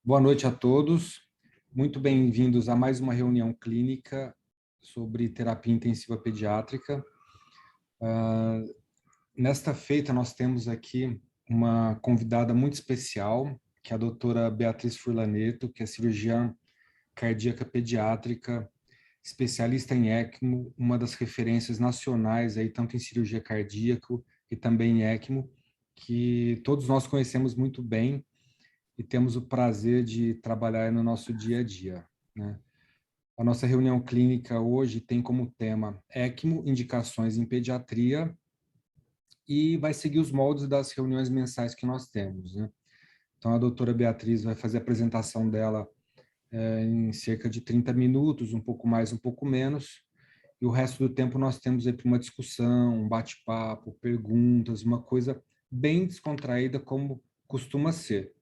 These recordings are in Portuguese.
Boa noite a todos. Muito bem-vindos a mais uma reunião clínica sobre terapia intensiva pediátrica. Nesta feita, nós temos aqui uma convidada muito especial, que é a doutora Beatriz Furlaneto, que é cirurgiã cardíaca pediátrica, especialista em ECMO, uma das referências nacionais, aí, tanto em cirurgia cardíaca e também em ECMO, que todos nós conhecemos muito bem e temos o prazer de trabalhar no nosso dia a dia, né? A nossa reunião clínica hoje tem como tema ECMO, indicações em pediatria, e vai seguir os moldes das reuniões mensais que nós temos, né? Então, a doutora Beatriz vai fazer a apresentação dela em cerca de 30 minutos, um pouco mais, um pouco menos, e o resto do tempo nós temos aí para uma discussão, um bate-papo, perguntas, uma coisa bem descontraída, como costuma ser.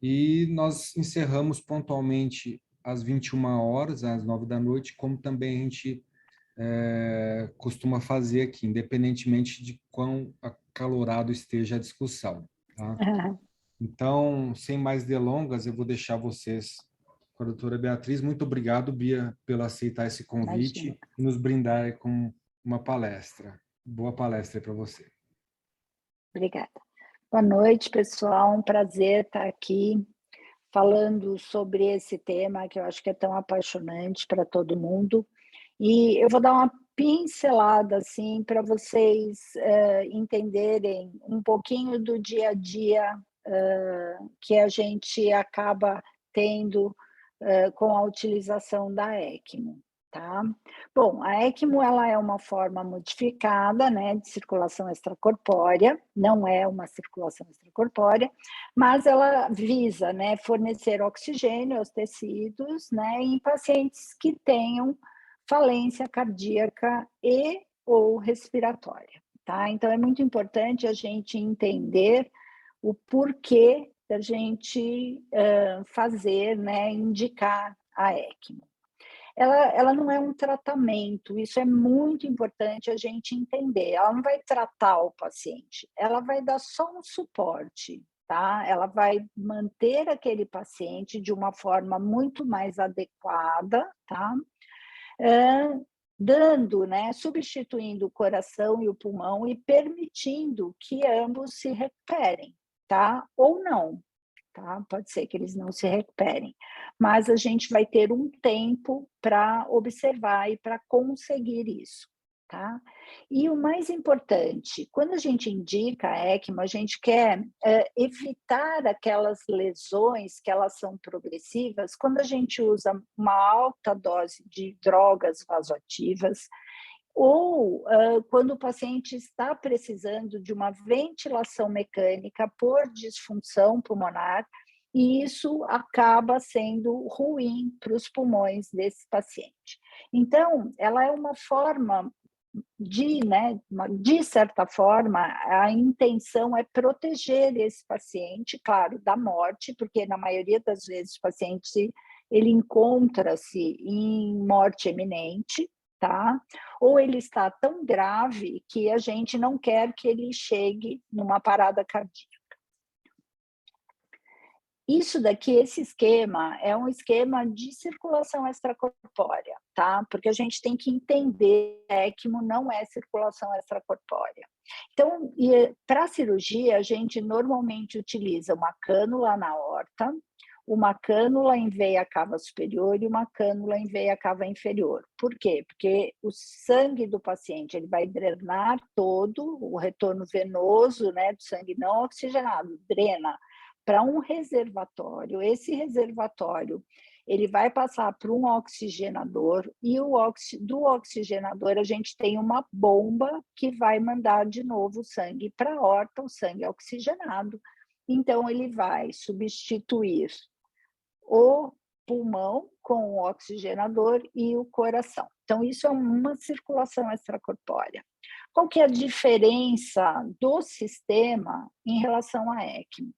E nós encerramos pontualmente às 21 horas, às 9 da noite, como também a gente costuma fazer aqui, independentemente de quão acalorado esteja a discussão, tá? Então, sem mais delongas, eu vou deixar vocês com a doutora Beatriz. Muito obrigado, Bia, pelo aceitar esse Imagina. convite e nos brindar com uma palestra. Boa palestra para você. Obrigada. Boa noite, pessoal. Um prazer estar aqui falando sobre esse tema que eu acho que é tão apaixonante para todo mundo. E eu vou dar uma pincelada assim para vocês entenderem um pouquinho do dia a dia que a gente acaba tendo com a utilização da ECMO. Tá? Bom, a ECMO ela é uma forma modificada, né, de circulação extracorpórea, não é uma circulação extracorpórea, mas ela visa, né, fornecer oxigênio aos tecidos, né, em pacientes que tenham falência cardíaca e ou respiratória, tá? Então é muito importante a gente entender o porquê da gente fazer, né, indicar a ECMO. Ela não é um tratamento, isso é muito importante a gente entender. Ela não vai tratar o paciente, ela vai dar só um suporte, tá? Ela vai manter aquele paciente de uma forma muito mais adequada, tá? Dando, né, substituindo o coração e o pulmão e permitindo que ambos se recuperem, tá? Ou não, tá? Pode ser que eles não se recuperem, mas a gente vai ter um tempo para observar e para conseguir isso, tá? E o mais importante, quando a gente indica a ECMO, a gente quer evitar aquelas lesões que elas são progressivas quando a gente usa uma alta dose de drogas vasoativas ou quando o paciente está precisando de uma ventilação mecânica por disfunção pulmonar, e isso acaba sendo ruim para os pulmões desse paciente. Então, ela é uma forma né, de certa forma, a intenção é proteger esse paciente, claro, da morte, porque na maioria das vezes o paciente ele encontra-se em morte iminente, tá? Ou ele está tão grave que a gente não quer que ele chegue numa parada cardíaca. Isso daqui, esse esquema, é um esquema de circulação extracorpórea, tá? Porque a gente tem que entender que ECMO não é circulação extracorpórea. Então, para a cirurgia, a gente normalmente utiliza uma cânula na aorta, uma cânula em veia cava superior e uma cânula em veia cava inferior. Por quê? Porque o sangue do paciente ele vai drenar todo, o retorno venoso, né, do sangue não oxigenado, drena para um reservatório. Esse reservatório ele vai passar para um oxigenador e do oxigenador a gente tem uma bomba que vai mandar de novo o sangue para a aorta, o sangue oxigenado. Então ele vai substituir o pulmão com o oxigenador e o coração. Então isso é uma circulação extracorpórea. Qual que é a diferença do sistema em relação à ECMO?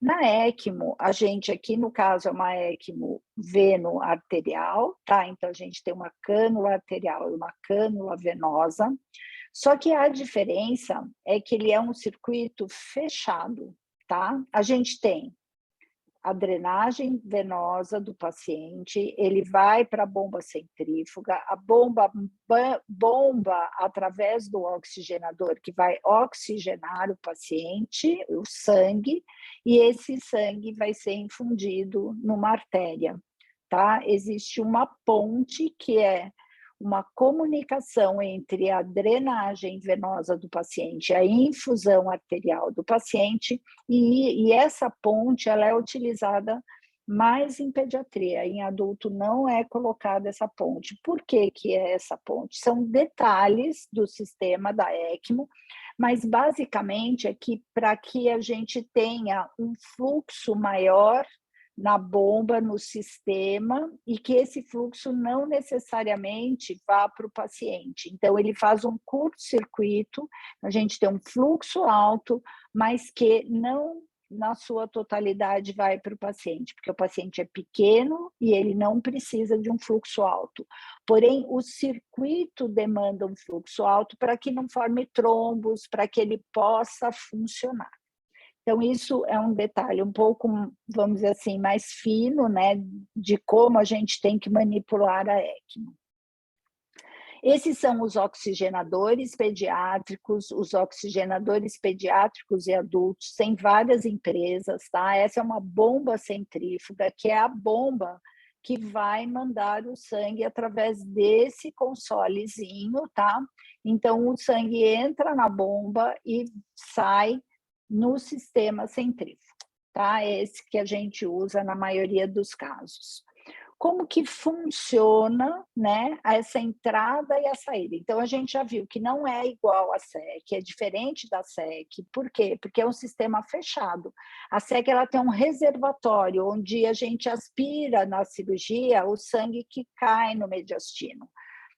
Na ECMO, a gente aqui, no caso, é uma ECMO veno-arterial, tá? Então, a gente tem uma cânula arterial e uma cânula venosa, só que a diferença é que ele é um circuito fechado, tá? A gente tem a drenagem venosa do paciente, ele vai para a bomba centrífuga, a bomba através do oxigenador, que vai oxigenar o paciente, o sangue, e esse sangue vai ser infundido numa artéria, tá? Existe uma ponte que é uma comunicação entre a drenagem venosa do paciente, a infusão arterial do paciente, e essa ponte ela é utilizada mais em pediatria. Em adulto não é colocada essa ponte. Por que que é essa ponte? São detalhes do sistema da ECMO, mas basicamente é que para que a gente tenha um fluxo maior na bomba, no sistema, e que esse fluxo não necessariamente vá para o paciente. Então, ele faz um curto-circuito, a gente tem um fluxo alto, mas que não na sua totalidade vai para o paciente, porque o paciente é pequeno e ele não precisa de um fluxo alto. Porém, o circuito demanda um fluxo alto para que não forme trombos, para que ele possa funcionar. Então, isso é um detalhe um pouco, vamos dizer assim, mais fino, né, de como a gente tem que manipular a ECMO. Esses são os oxigenadores pediátricos e adultos, tem várias empresas, tá? Essa é uma bomba centrífuga, que é a bomba que vai mandar o sangue através desse consolezinho, tá? Então, o sangue entra na bomba e sai no sistema centrífugo, tá? É esse que a gente usa na maioria dos casos. Como que funciona, né, essa entrada e a saída? Então, a gente já viu que não é igual à SEC, é diferente da SEC. Por quê? Porque é um sistema fechado. A SEC ela tem um reservatório, onde a gente aspira na cirurgia o sangue que cai no mediastino.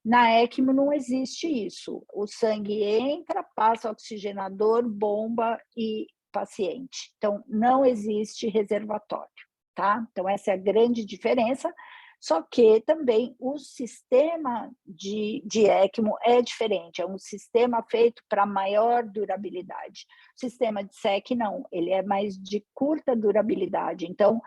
Na ECMO não existe isso. O sangue entra, passa oxigenador, bomba e paciente. Então, não existe reservatório, tá? Então, essa é a grande diferença. Só que também o sistema de ECMO é diferente, é um sistema feito para maior durabilidade. O sistema de SEC não, ele é mais de curta durabilidade. Então,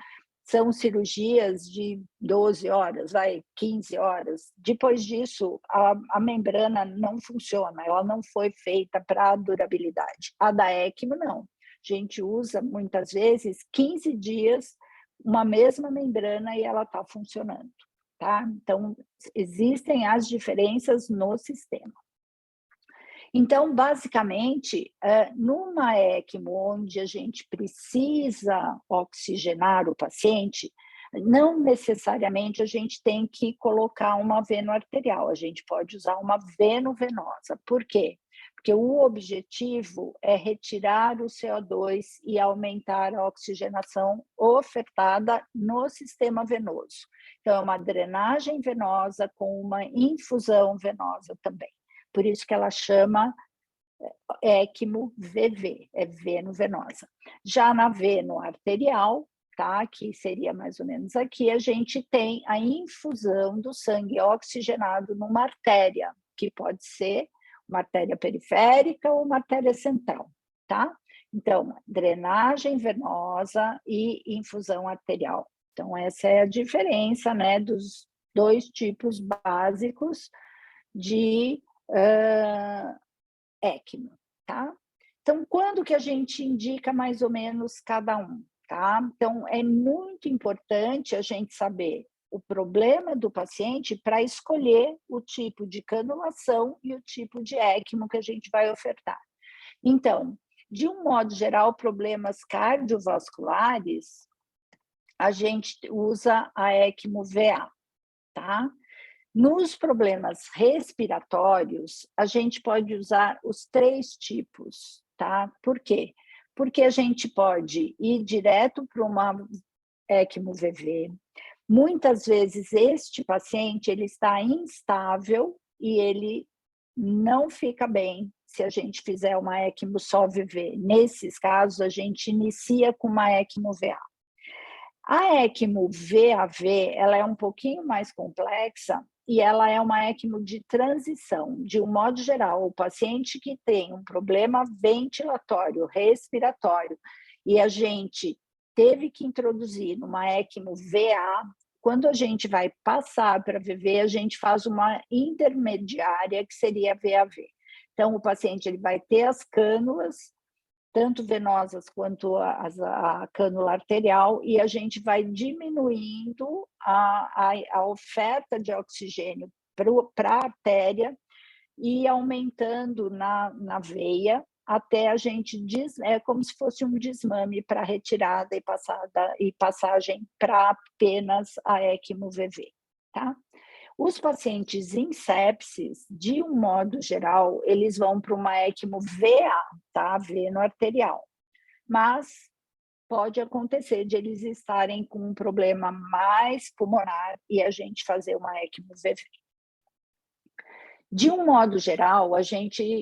são cirurgias de 12 horas, 15 horas. Depois disso, a membrana não funciona, ela não foi feita para durabilidade. A da ECMO, não. A gente usa, muitas vezes, 15 dias, uma mesma membrana e ela está funcionando, tá? Então, existem as diferenças no sistema. Então, basicamente, numa ECMO, onde a gente precisa oxigenar o paciente, não necessariamente a gente tem que colocar uma veno arterial, a gente pode usar uma veno venosa. Por quê? Porque o objetivo é retirar o CO2 e aumentar a oxigenação ofertada no sistema venoso. Então, é uma drenagem venosa com uma infusão venosa também. Por isso que ela chama ECMO VV, é veno venosa. Já na veno arterial, tá, que seria mais ou menos aqui, a gente tem a infusão do sangue oxigenado numa artéria, que pode ser uma artéria periférica ou uma artéria central, tá? Então, drenagem venosa e infusão arterial. Então, essa é a diferença, né, dos dois tipos básicos de ECMO, tá? Então, quando que a gente indica mais ou menos cada um, tá? Então, é muito importante a gente saber o problema do paciente para escolher o tipo de canulação e o tipo de ECMO que a gente vai ofertar. Então, de um modo geral, problemas cardiovasculares, a gente usa a ECMO VA, tá? Nos problemas respiratórios, a gente pode usar os 3 tipos, tá? Por quê? Porque a gente pode ir direto para uma ECMO VV. Muitas vezes, este paciente ele está instável e ele não fica bem se a gente fizer uma ECMO só VV. Nesses casos, a gente inicia com uma ECMO VA. A ECMO VAV, ela é um pouquinho mais complexa e ela é uma ECMO de transição. De um modo geral, o paciente que tem um problema ventilatório, respiratório, e a gente teve que introduzir numa ECMO VA, quando a gente vai passar para VV, a gente faz uma intermediária, que seria VAV. Então, o paciente ele vai ter as cânulas, tanto venosas quanto a cânula arterial, e a gente vai diminuindo a oferta de oxigênio para a artéria e aumentando na veia, até a gente é como se fosse um desmame para retirada e passagem para apenas a ECMO VV, tá? Os pacientes em sepsis, de um modo geral, eles vão para uma ECMO VA, tá? Veno arterial. Mas pode acontecer de eles estarem com um problema mais pulmonar e a gente fazer uma ECMO VV. De um modo geral,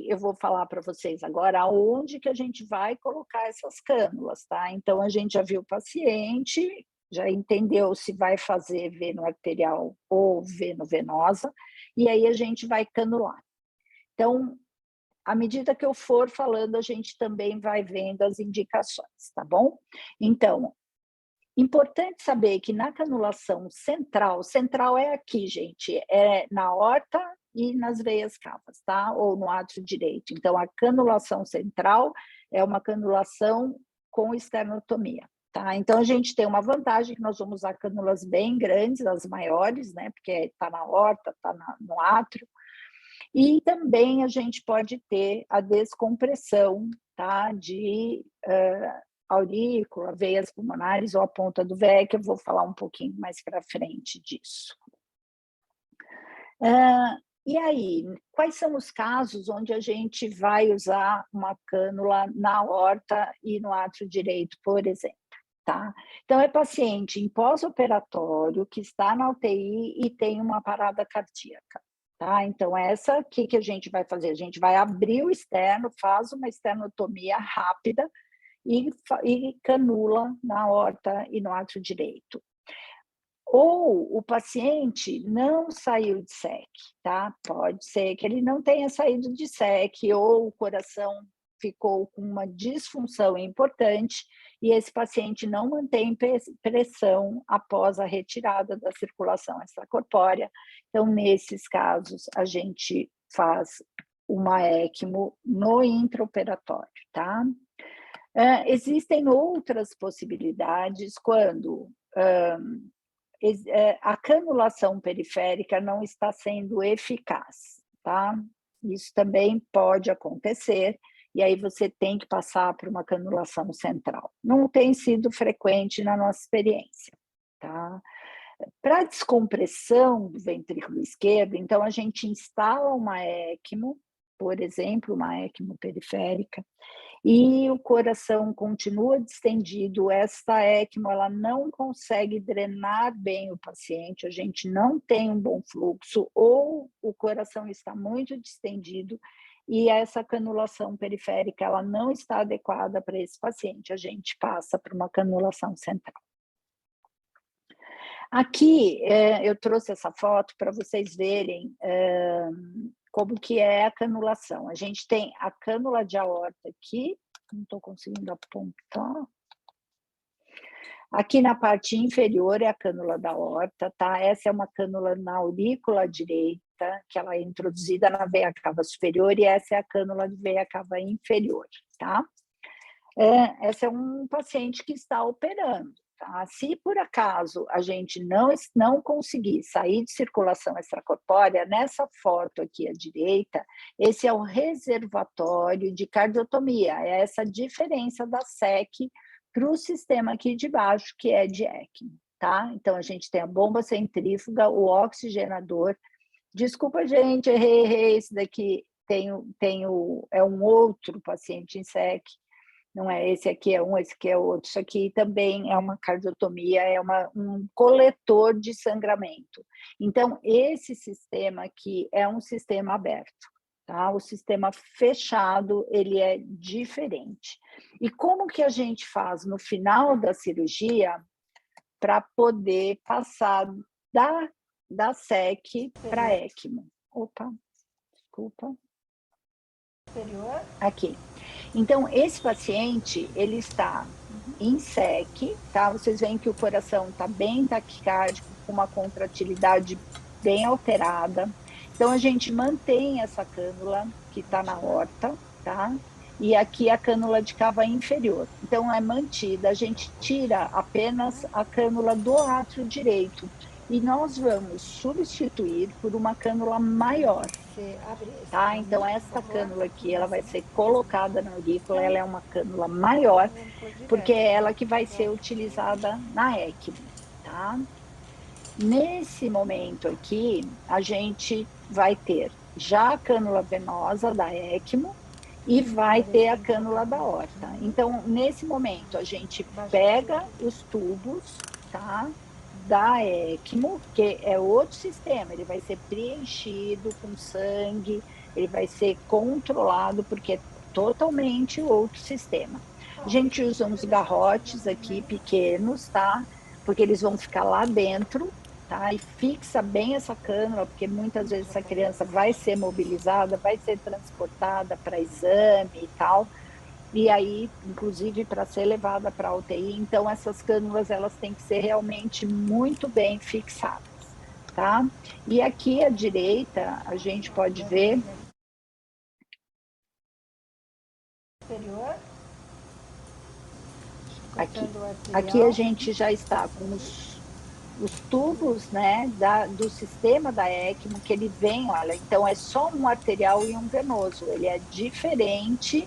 eu vou falar para vocês agora aonde que a gente vai colocar essas cânulas, tá? Então, a gente já viu o paciente, já entendeu se vai fazer veno arterial ou venosa, e aí a gente vai canular. Então, à medida que eu for falando, a gente também vai vendo as indicações, tá bom? Então, importante saber que na canulação central é aqui, gente, é na aorta e nas veias cavas, tá? Ou no átrio direito. Então, a canulação central é uma canulação com esternotomia, tá? Então, a gente tem uma vantagem que nós vamos usar cânulas bem grandes, as maiores, né? Porque está na aorta, está no átrio. E também a gente pode ter a descompressão, tá? De aurícula, veias pulmonares ou a ponta do VE, que eu vou falar um pouquinho mais para frente disso. E aí, quais são os casos onde a gente vai usar uma cânula na aorta e no átrio direito, por exemplo, tá? Então, é paciente em pós-operatório que está na UTI e tem uma parada cardíaca, tá? Então, essa aqui que a gente vai fazer, a gente vai abrir o externo, faz uma esternotomia rápida e canula na aorta e no átrio direito. Ou o paciente não saiu de SEC, tá? Pode ser que ele não tenha saído de SEC, ou o coração ficou com uma disfunção importante e esse paciente não mantém pressão após a retirada da circulação extracorpórea. Então, nesses casos, a gente faz uma ECMO no intraoperatório, tá? Existem outras possibilidades quando a canulação periférica não está sendo eficaz, tá? Isso também pode acontecer, e aí você tem que passar por uma canulação central. Não tem sido frequente na nossa experiência, tá? Para descompressão do ventrículo esquerdo, então a gente instala uma ECMO, por exemplo, uma ECMO periférica, e o coração continua distendido, essa ECMO ela não consegue drenar bem o paciente, a gente não tem um bom fluxo, ou o coração está muito distendido, e essa canulação periférica ela não está adequada para esse paciente, a gente passa para uma canulação central. Aqui, eu trouxe essa foto para vocês verem como que é a canulação. A gente tem a cânula de aorta aqui, não estou conseguindo apontar. Aqui na parte inferior é a cânula da aorta, tá? Essa é uma cânula na aurícula direita, que ela é introduzida na veia cava superior, e essa é a cânula de veia cava inferior, tá? Essa é um paciente que está operando. Tá? Se por acaso a gente não conseguir sair de circulação extracorpórea, nessa foto aqui à direita, esse é o reservatório de cardiotomia, é essa diferença da SEC para o sistema aqui de baixo, que é de ECMO. Tá? Então, a gente tem a bomba centrífuga, o oxigenador. Desculpa, gente, errei, esse daqui é um outro paciente em SEC. Não é esse aqui é um, esse aqui é outro. Isso aqui também é uma cardiotomia, é um coletor de sangramento. Então, esse sistema aqui é um sistema aberto, tá? O sistema fechado, ele é diferente. E como que a gente faz no final da cirurgia para poder passar da SEC para ECMO? Opa, desculpa. Superior. Aqui. Então, esse paciente, ele está em SEC, tá? Vocês veem que o coração está bem taquicárdico, com uma contratilidade bem alterada. Então, a gente mantém essa cânula que está na horta, tá? E aqui a cânula de cava inferior. Então, é mantida, a gente tira apenas a cânula do átrio direito. E nós vamos substituir por uma cânula maior, tá? Então, essa cânula aqui, ela vai ser colocada na aurícula, ela é uma cânula maior, porque é ela que vai ser utilizada na ECMO, tá? Nesse momento aqui, a gente vai ter já a cânula venosa da ECMO e vai ter a cânula da horta. Então, nesse momento, a gente pega os tubos, tá? Da ECMO, que é outro sistema, ele vai ser preenchido com sangue, ele vai ser controlado, porque é totalmente outro sistema. A gente usa uns garrotes aqui pequenos, tá? Porque eles vão ficar lá dentro, tá? E fixa bem essa cânula, porque muitas vezes essa criança vai ser mobilizada, vai ser transportada para exame e tal, e aí, inclusive, para ser levada para a UTI. Então, essas cânulas, elas têm que ser realmente muito bem fixadas, tá? E aqui à direita, a gente pode ver... Aqui a gente já está com os tubos, né, do sistema da ECMO, que ele vem, olha, então é só um arterial e um venoso, ele é diferente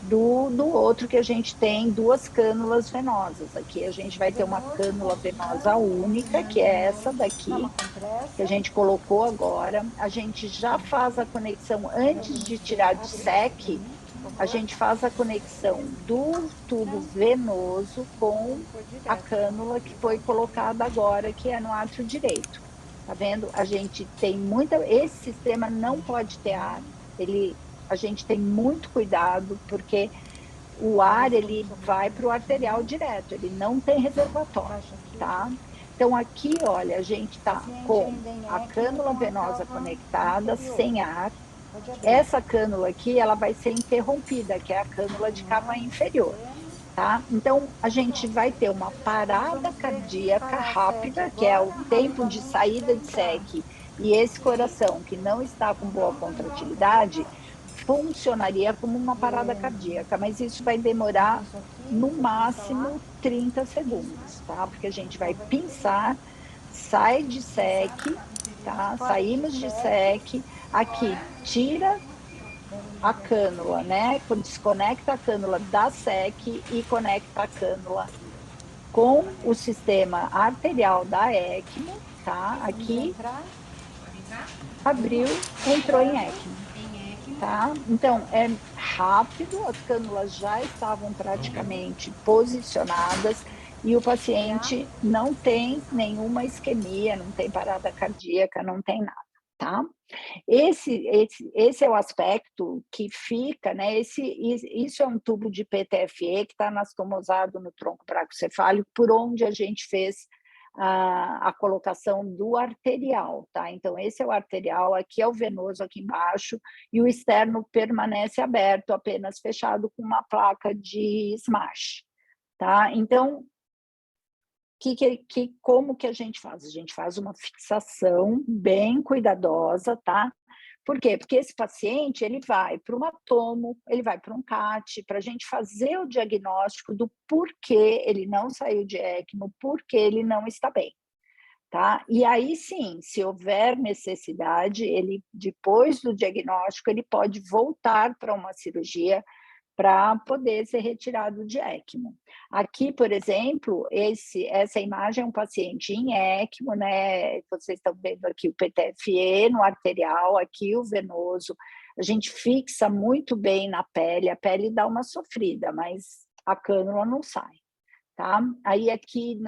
do outro que a gente tem duas cânulas venosas. Aqui a gente vai ter uma cânula venosa única, que é essa daqui, que a gente colocou agora. A gente já faz a conexão antes de tirar de SEC, a gente faz a conexão do tubo venoso com a cânula que foi colocada agora, que é no átrio direito. Tá vendo? A gente tem muita... Esse sistema não pode ter ar, a gente tem muito cuidado, porque o ar, ele vai para o arterial direto, ele não tem reservatório, tá? Então, aqui, olha, a gente está com a cânula venosa conectada, sem ar. Essa cânula aqui, ela vai ser interrompida, que é a cânula de cava inferior, tá? Então, a gente vai ter uma parada cardíaca rápida, que é o tempo de saída de SEC, e esse coração que não está com boa contratilidade, funcionaria como uma parada cardíaca, mas isso vai demorar no máximo 30 segundos, tá? Porque a gente vai pinçar, sai de SEC, tá? Saímos de SEC, aqui tira a cânula, né? Desconecta a cânula da SEC e conecta a cânula com o sistema arterial da ECMO, tá? Aqui abriu, entrou em ECMO, tá? Então, é rápido, as cânulas já estavam praticamente posicionadas e o paciente não tem nenhuma isquemia, não tem parada cardíaca, não tem nada, tá? Esse é o aspecto que fica, né? Isso é um tubo de PTFE que está anastomosado no tronco bracocefálico, por onde a gente fez a colocação do arterial, tá? Então, esse é o arterial, aqui é o venoso aqui embaixo, e o externo permanece aberto, apenas fechado com uma placa de smash, tá? Então, como que a gente faz? A gente faz uma fixação bem cuidadosa, tá? Por quê? Porque esse paciente, ele vai para uma tomo, ele vai para um CAT, para a gente fazer o diagnóstico do porquê ele não saiu de ECMO, porquê ele não está bem, tá? E aí sim, se houver necessidade, ele, depois do diagnóstico, ele pode voltar para uma cirurgia para poder ser retirado de ECMO. Aqui, por exemplo, essa imagem é um paciente em ECMO, né? Vocês estão vendo aqui o PTFE no arterial, aqui o venoso. A gente fixa muito bem na pele, a pele dá uma sofrida, mas a cânula não sai, tá? Aí aqui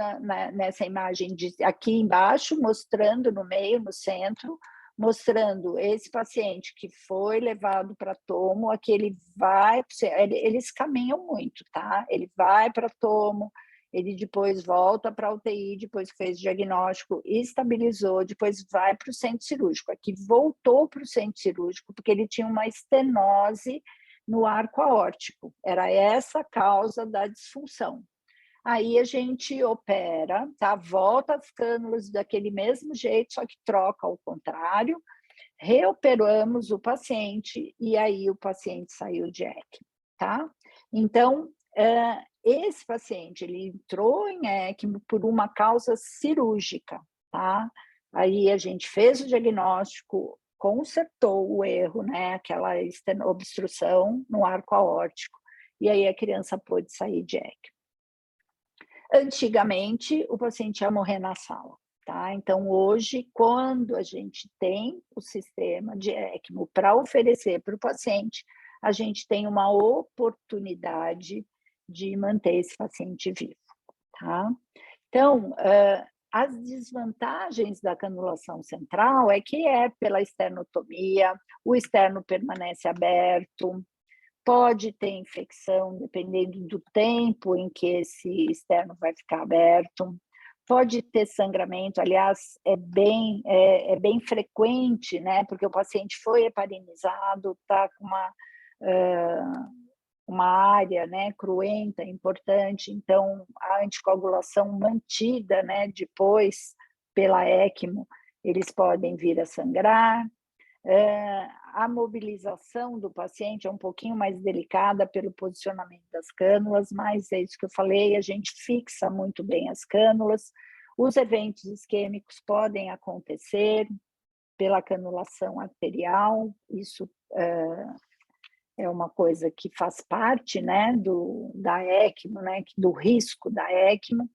nessa imagem, aqui embaixo, mostrando no meio, no centro, mostrando esse paciente que foi levado para tomo, aqui eles caminham muito, tá? Ele vai para tomo, ele depois volta para a UTI, depois que fez diagnóstico, estabilizou, depois vai para o centro cirúrgico. Aqui voltou para o centro cirúrgico, porque ele tinha uma estenose no arco aórtico. Era essa a causa da disfunção. aí a gente opera, tá? Volta as cânulas daquele mesmo jeito, só que troca ao contrário, reoperamos o paciente e aí o paciente saiu de ECMO, tá? Então, esse paciente, ele entrou em ECMO por uma causa cirúrgica, tá? Aí a gente fez o diagnóstico, consertou o erro, né? Aquela obstrução no arco aórtico, e aí a criança pôde sair de ECMO. Antigamente, o paciente ia morrer na sala, tá? Então, hoje, quando a gente tem o sistema de ECMO para oferecer para o paciente, a gente tem uma oportunidade de manter esse paciente vivo, tá? Então, as desvantagens da canulação central é que é pela esternotomia, o externo permanece aberto, pode ter infecção, dependendo do tempo em que esse externo vai ficar aberto. Pode ter sangramento, aliás, é bem frequente, né? Porque o paciente foi heparinizado, está com uma área, né, cruenta, importante, então a anticoagulação mantida, né, depois pela ECMO, eles podem vir a sangrar. A mobilização do paciente é um pouquinho mais delicada pelo posicionamento das cânulas, mas é isso que eu falei, a gente fixa muito bem as cânulas. Os eventos isquêmicos podem acontecer pela canulação arterial, isso é uma coisa que faz parte, né, da ECMO, né, do risco da ECMO,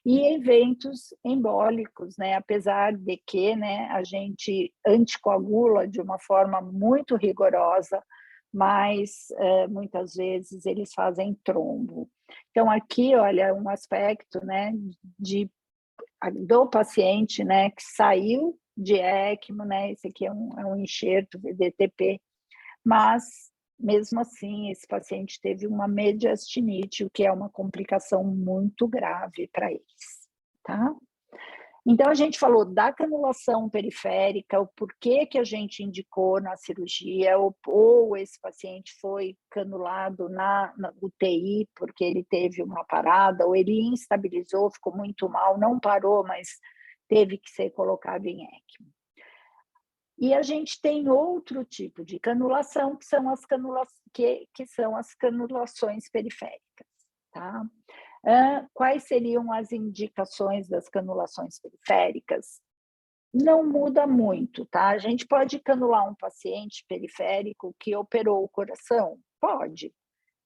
e eventos embólicos, né, apesar de que, né, a gente anticoagula de uma forma muito rigorosa, mas muitas vezes eles fazem trombo. Então, aqui, olha, um aspecto, né, do paciente, né, que saiu de ECMO, né, esse aqui é um enxerto VDTP, mas mesmo assim, esse paciente teve uma mediastinite, o que é uma complicação muito grave para eles, tá? Então, a gente falou da canulação periférica, o porquê que a gente indicou na cirurgia, ou esse paciente foi canulado na UTI, porque ele teve uma parada, ou ele instabilizou, ficou muito mal, não parou, mas teve que ser colocado em ECMO. E a gente tem outro tipo de canulação, que são as canulações periféricas, tá? Quais seriam as indicações das canulações periféricas? Não muda muito, tá? A gente pode canular um paciente periférico que operou o coração? Pode,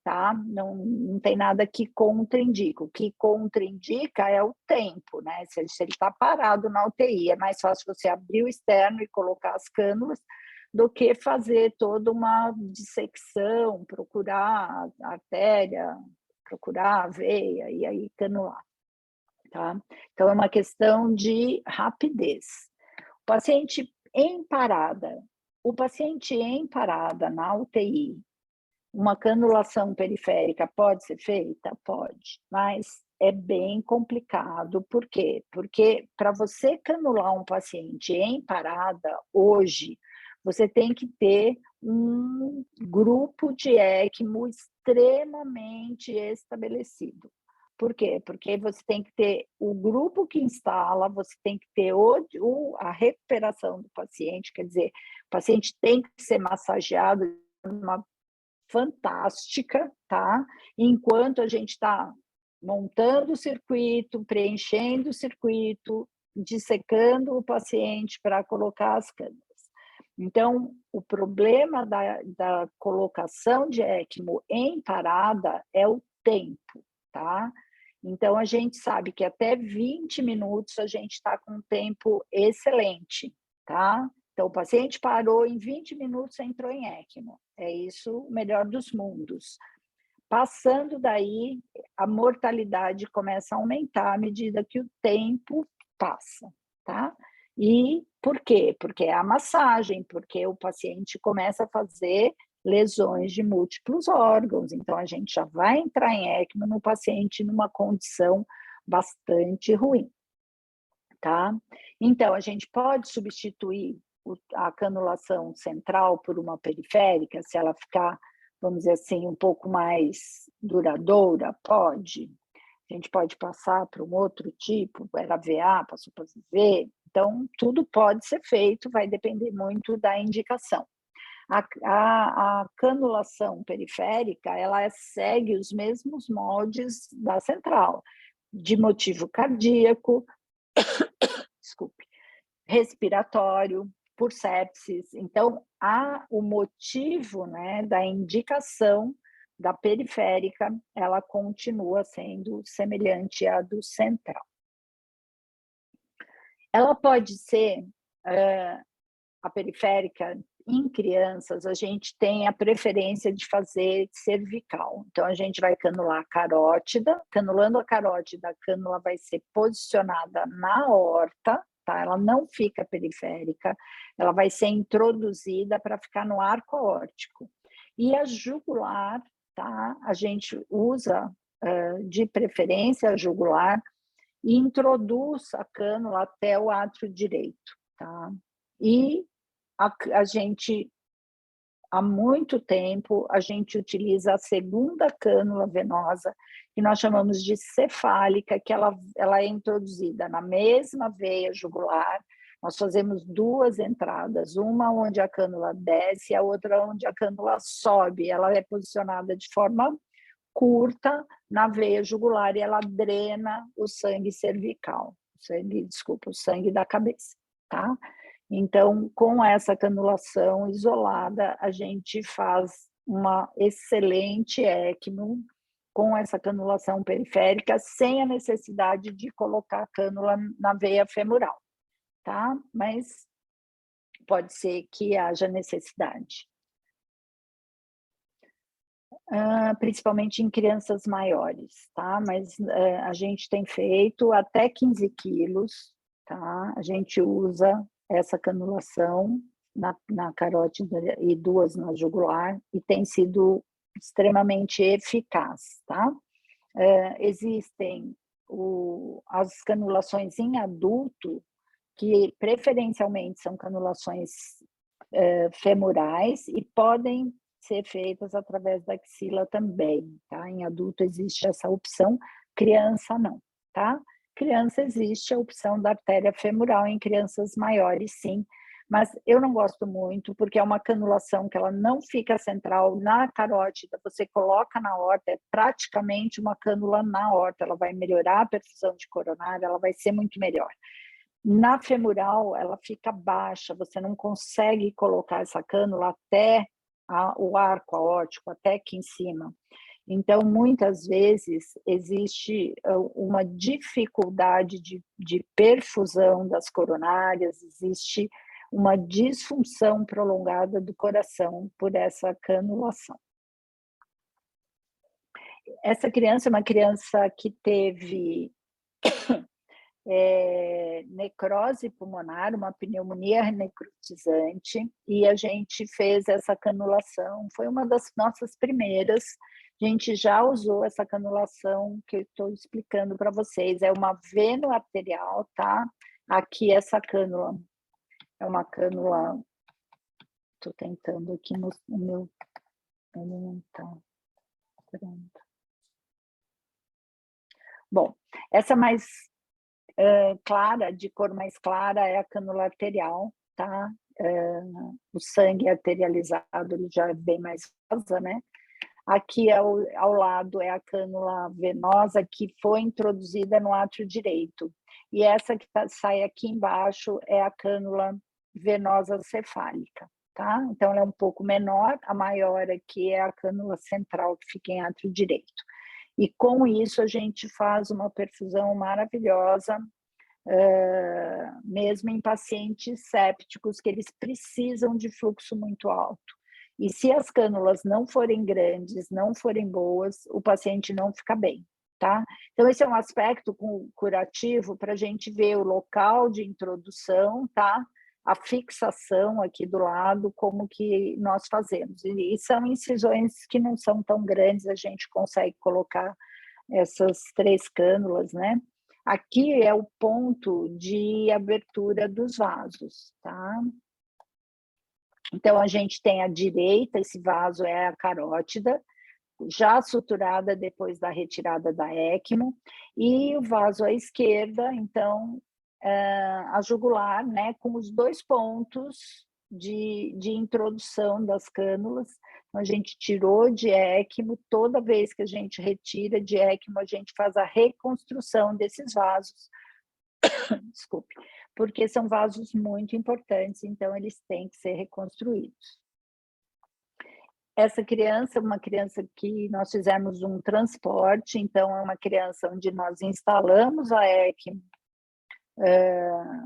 tá? Não tem nada que contraindica. O que contraindica é o tempo, né? Se ele está parado na UTI, é mais fácil você abrir o externo e colocar as cânulas do que fazer toda uma dissecção, procurar a artéria, procurar a veia e aí canular, tá? Então, é uma questão de rapidez. O paciente em parada na UTI, uma canulação periférica pode ser feita? Pode, mas é bem complicado. Por quê? Porque para você canular um paciente em parada, hoje, você tem que ter um grupo de ECMO extremamente estabelecido. Por quê? Porque você tem que ter o grupo que instala, você tem que ter a recuperação do paciente, quer dizer, o paciente tem que ser massageado de uma fantástica, tá? Enquanto a gente está montando o circuito, preenchendo o circuito, dissecando o paciente para colocar as câmeras. Então, o problema da colocação de ECMO em parada é o tempo, tá? Então, a gente sabe que até 20 minutos a gente está com um tempo excelente, tá? Então, o paciente parou em 20 minutos e entrou em ECMO. É isso o melhor dos mundos. Passando daí, a mortalidade começa a aumentar à medida que o tempo passa, tá? E por quê? Porque é a massagem, porque o paciente começa a fazer lesões de múltiplos órgãos. Então, a gente já vai entrar em ECMO no paciente numa condição bastante ruim, tá? Então, a gente pode substituir a canulação central por uma periférica, se ela ficar, vamos dizer assim, um pouco mais duradoura? Pode. A gente pode passar para um outro tipo, era VA, passou para VV. Então, tudo pode ser feito, vai depender muito da indicação. A canulação periférica, ela segue os mesmos moldes da central, de motivo cardíaco, desculpe, respiratório, por sepsis. Então, o motivo, né, da indicação da periférica, ela continua sendo semelhante à do central. Ela pode ser, a periférica, em crianças, a gente tem a preferência de fazer cervical. Então, a gente vai canular a carótida. Canulando a carótida, a cânula vai ser posicionada na aorta, tá? Ela não fica periférica, ela vai ser introduzida para ficar no arco aórtico. E a jugular, tá? A gente usa, de preferência, a jugular e introduz a cânula até o átrio direito, tá? E a gente, há muito tempo, a gente utiliza a segunda cânula venosa, que nós chamamos de cefálica, que ela é introduzida na mesma veia jugular. Nós fazemos 2 entradas, uma onde a cânula desce e a outra onde a cânula sobe. Ela é posicionada de forma curta na veia jugular e ela drena o sangue cervical, o sangue da cabeça, tá? Então, com essa canulação isolada, a gente faz uma excelente ECMO com essa canulação periférica, sem a necessidade de colocar a cânula na veia femoral, tá? Mas pode ser que haja necessidade. Principalmente em crianças maiores, tá? Mas a gente tem feito até 15 quilos, tá? A gente usa essa canulação na carótida e 2 na jugular, e tem sido extremamente eficaz, tá? Existem as canulações em adulto, que preferencialmente são canulações femorais e podem ser feitas através da axila também, tá? Em adulto existe essa opção, criança não, tá? Criança existe a opção da artéria femoral, em crianças maiores sim, mas eu não gosto muito, porque é uma canulação que ela não fica central na carótida, você coloca na aorta, é praticamente uma cânula na aorta, ela vai melhorar a perfusão de coronária, ela vai ser muito melhor. Na femoral, ela fica baixa, você não consegue colocar essa cânula até o arco aórtico, até aqui em cima. Então, muitas vezes, existe uma dificuldade de perfusão das coronárias, existe uma disfunção prolongada do coração por essa canulação. Essa criança é uma criança que teve necrose pulmonar, uma pneumonia necrotizante, e a gente fez essa canulação, foi uma das nossas primeiras. A gente já usou essa canulação que eu estou explicando para vocês, é uma veno-arterial, tá? Aqui essa cânula, é uma cânula, estou tentando aqui no meu, ele não está pronto. Bom, essa mais clara, de cor mais clara, é a cânula arterial, tá? O sangue arterializado ele já é bem mais rosa, né? Aqui ao lado é a cânula venosa que foi introduzida no átrio direito. E essa que sai aqui embaixo é a cânula venosa cefálica, tá? Então, ela é um pouco menor, a maior aqui é a cânula central que fica em átrio direito. E com isso a gente faz uma perfusão maravilhosa, mesmo em pacientes sépticos, que eles precisam de fluxo muito alto. E se as cânulas não forem grandes, não forem boas, o paciente não fica bem, tá? Então, esse é um aspecto curativo para a gente ver o local de introdução, tá? A fixação aqui do lado, como que nós fazemos. E são incisões que não são tão grandes, a gente consegue colocar essas 3 cânulas, né? Aqui é o ponto de abertura dos vasos, tá? Então, a gente tem à direita, esse vaso é a carótida, septicêmico, já suturada depois da retirada da ECMO, e o vaso à esquerda, então, a jugular, né, com os 2 pontos de introdução das cânulas. Então, a gente tirou de ECMO, toda vez que a gente retira de ECMO, a gente faz a reconstrução desses vasos, desculpe, porque são vasos muito importantes, então eles têm que ser reconstruídos. Essa criança é uma criança que nós fizemos um transporte, então é uma criança onde nós instalamos a ECMO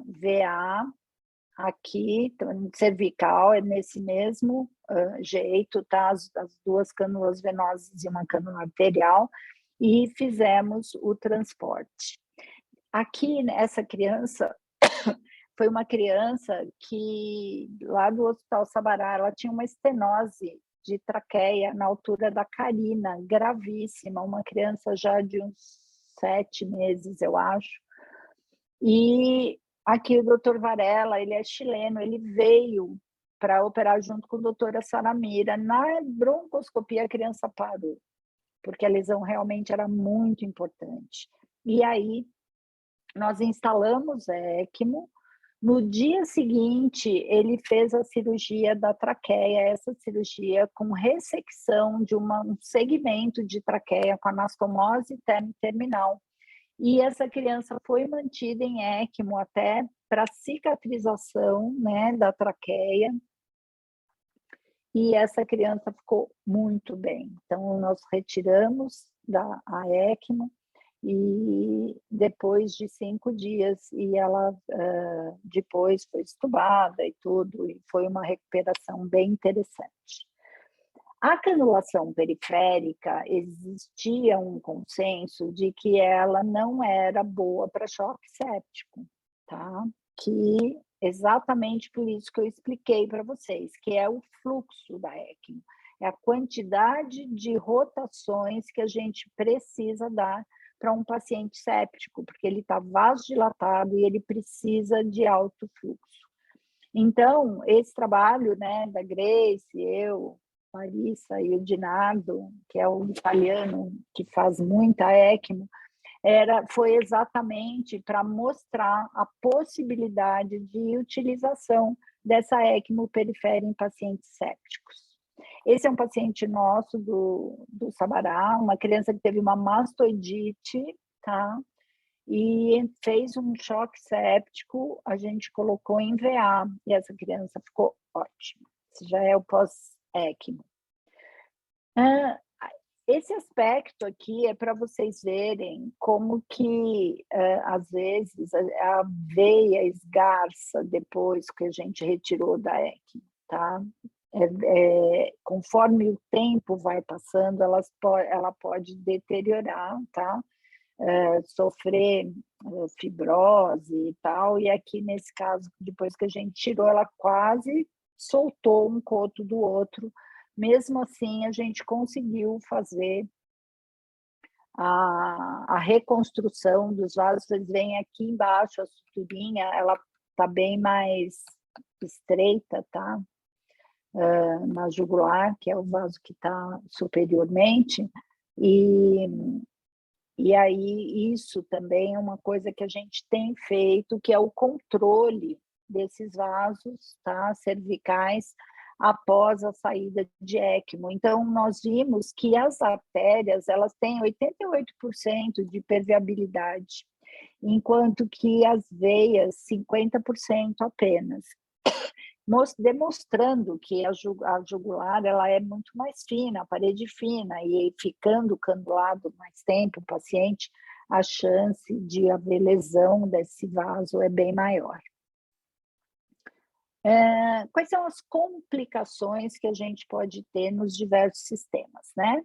VA aqui, cervical, é nesse mesmo jeito, tá? As 2 cânulas venosas e uma cânula arterial, e fizemos o transporte. Aqui, essa criança foi uma criança que, lá do Hospital Sabará, ela tinha uma estenose de traqueia na altura da carina, gravíssima, uma criança já de uns 7 meses, eu acho. E aqui o doutor Varela, ele é chileno, ele veio para operar junto com a doutora Saramira. Na broncoscopia, a criança parou, porque a lesão realmente era muito importante. E aí, nós instalamos ECMO. No dia seguinte, ele fez a cirurgia da traqueia, essa cirurgia com ressecção de um segmento de traqueia com anastomose terminal. E essa criança foi mantida em ECMO até para cicatrização, né, da traqueia. E essa criança ficou muito bem. Então, nós retiramos a ECMO, e depois de 5 dias, e ela depois foi estubada e tudo, e foi uma recuperação bem interessante. A canulação periférica, existia um consenso de que ela não era boa para choque séptico, tá? Que exatamente por isso que eu expliquei para vocês, que é o fluxo da ECMO, é a quantidade de rotações que a gente precisa dar para um paciente séptico, porque ele está vasodilatado e ele precisa de alto fluxo. Então, esse trabalho, né, da Grace, eu, Larissa e o Dinardo, que é o italiano que faz muita ECMO, foi exatamente para mostrar a possibilidade de utilização dessa ECMO periférica em pacientes sépticos. Esse é um paciente nosso do Sabará, uma criança que teve uma mastoidite, tá? E fez um choque séptico, a gente colocou em VA, e essa criança ficou ótima. Esse já é o pós-ECMO. Esse aspecto aqui é para vocês verem como que, às vezes, a veia esgarça depois que a gente retirou da ECMO, tá? Conforme o tempo vai passando, ela pode deteriorar, tá? Sofrer fibrose e tal, e aqui nesse caso, depois que a gente tirou, ela quase soltou um coto do outro. Mesmo assim, a gente conseguiu fazer a reconstrução dos vasos. Vocês veem aqui embaixo a suturinha, ela está bem mais estreita, tá? Na jugular, que é o vaso que está superiormente, e aí isso também é uma coisa que a gente tem feito, que é o controle desses vasos, tá, cervicais, após a saída de ECMO. Então, nós vimos que as artérias, elas têm 88% de permeabilidade, enquanto que as veias, 50% apenas, demonstrando que a jugular ela é muito mais fina, a parede fina, e ficando canulado mais tempo o paciente, a chance de haver lesão desse vaso é bem maior. Quais são as complicações que a gente pode ter nos diversos sistemas, né?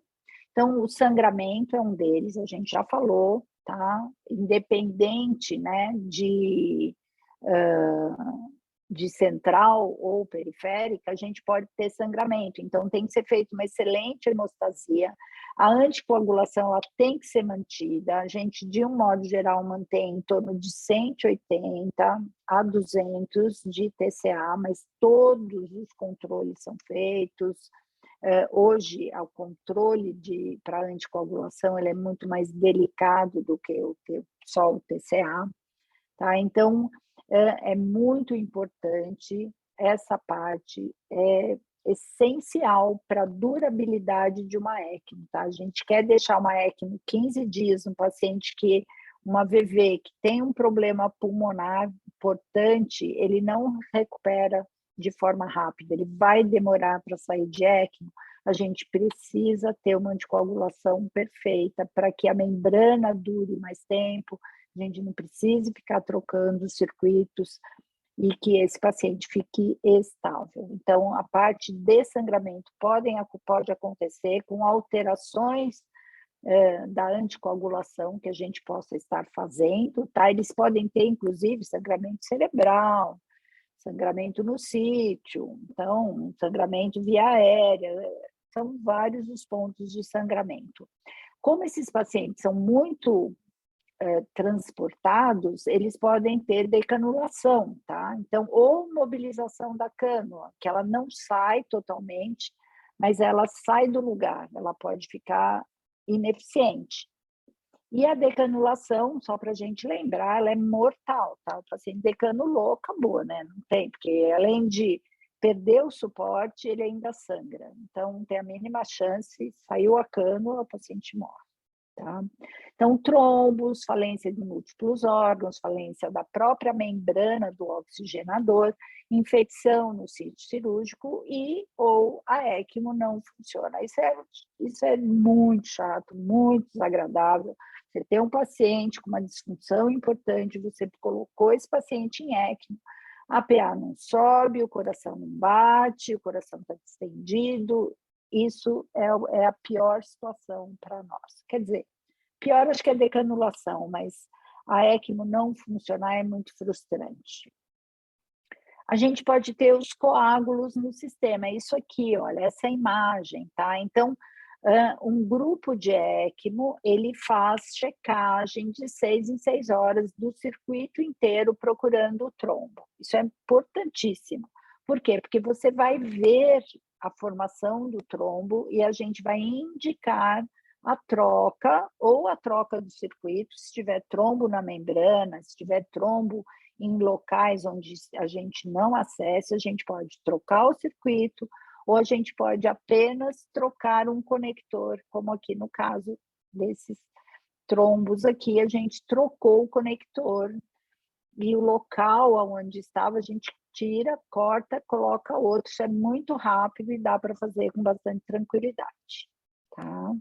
Então, o sangramento é um deles, a gente já falou, tá? Independente, né, de central ou periférica, a gente pode ter sangramento. Então, tem que ser feita uma excelente hemostasia. A anticoagulação ela tem que ser mantida. A gente, de um modo geral, mantém em torno de 180 a 200 de TCA, mas todos os controles são feitos. Hoje, o controle para anticoagulação ele é muito mais delicado do que só o TCA, tá? Então, é muito importante essa parte, é essencial para a durabilidade de uma ECMO, tá? A gente quer deixar uma ECMO 15 dias, um paciente que, uma VV, que tem um problema pulmonar importante, ele não recupera de forma rápida, ele vai demorar para sair de ECMO, a gente precisa ter uma anticoagulação perfeita para que a membrana dure mais tempo, a gente não precise ficar trocando os circuitos e que esse paciente fique estável. Então, a parte de sangramento pode acontecer com alterações da anticoagulação que a gente possa estar fazendo, tá? Eles podem ter, inclusive, sangramento cerebral, sangramento no sítio, então, sangramento via aérea, são vários os pontos de sangramento. Como esses pacientes são muito transportados, eles podem ter decanulação, tá? Então, ou mobilização da cânula, que ela não sai totalmente, mas ela sai do lugar, ela pode ficar ineficiente. E a decanulação, só para a gente lembrar, ela é mortal, tá? O paciente decanulou, acabou, né? Não tem, porque além de perder o suporte, ele ainda sangra. Então, tem a mínima chance, saiu a cânula, o paciente morre, tá? Então, trombos, falência de múltiplos órgãos, falência da própria membrana do oxigenador, infecção no sítio cirúrgico ou a ECMO não funciona. Isso é muito chato, muito desagradável. Você tem um paciente com uma disfunção importante, você colocou esse paciente em ECMO, a PA não sobe, o coração não bate, o coração está distendido, isso é a pior situação para nós. Quer dizer, pior acho que é a decanulação, mas a ECMO não funcionar é muito frustrante. A gente pode ter os coágulos no sistema, é isso aqui, olha, essa é a imagem, tá? Então, um grupo de ECMO, ele faz checagem de 6 em 6 horas do circuito inteiro procurando o trombo. Isso é importantíssimo. Por quê? Porque você vai ver a formação do trombo e a gente vai indicar a troca do circuito, se tiver trombo na membrana, se tiver trombo em locais onde a gente não acessa, a gente pode trocar o circuito, ou a gente pode apenas trocar um conector, como aqui no caso desses trombos aqui, a gente trocou o conector e o local onde estava a gente tira, corta, coloca outro. Isso é muito rápido e dá para fazer com bastante tranquilidade, tá?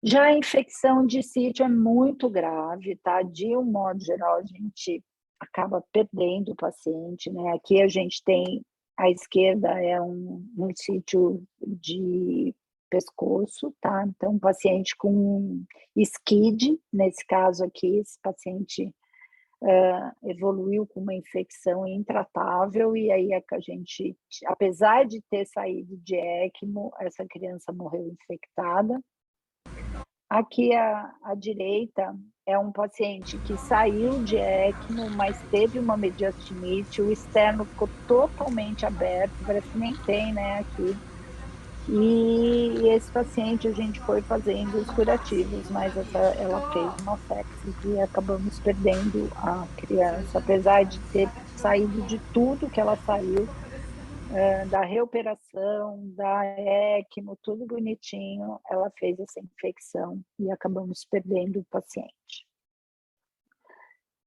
Já a infecção de sítio é muito grave, tá? De um modo geral, a gente acaba perdendo o paciente, né? Aqui a gente tem, à esquerda é um sítio de pescoço, tá? Então, paciente com SCID, nesse caso aqui, esse paciente evoluiu com uma infecção intratável e aí a gente, apesar de ter saído de ECMO, essa criança morreu infectada. Aqui à direita é um paciente que saiu de ECMO, mas teve uma mediastinite, o externo ficou totalmente aberto, parece que nem tem, né, aqui. E esse paciente a gente foi fazendo os curativos, mas ela fez uma sepsis e acabamos perdendo a criança, apesar de ter saído de tudo que ela saiu, da reoperação, da ECMO, tudo bonitinho, ela fez essa infecção e acabamos perdendo o paciente.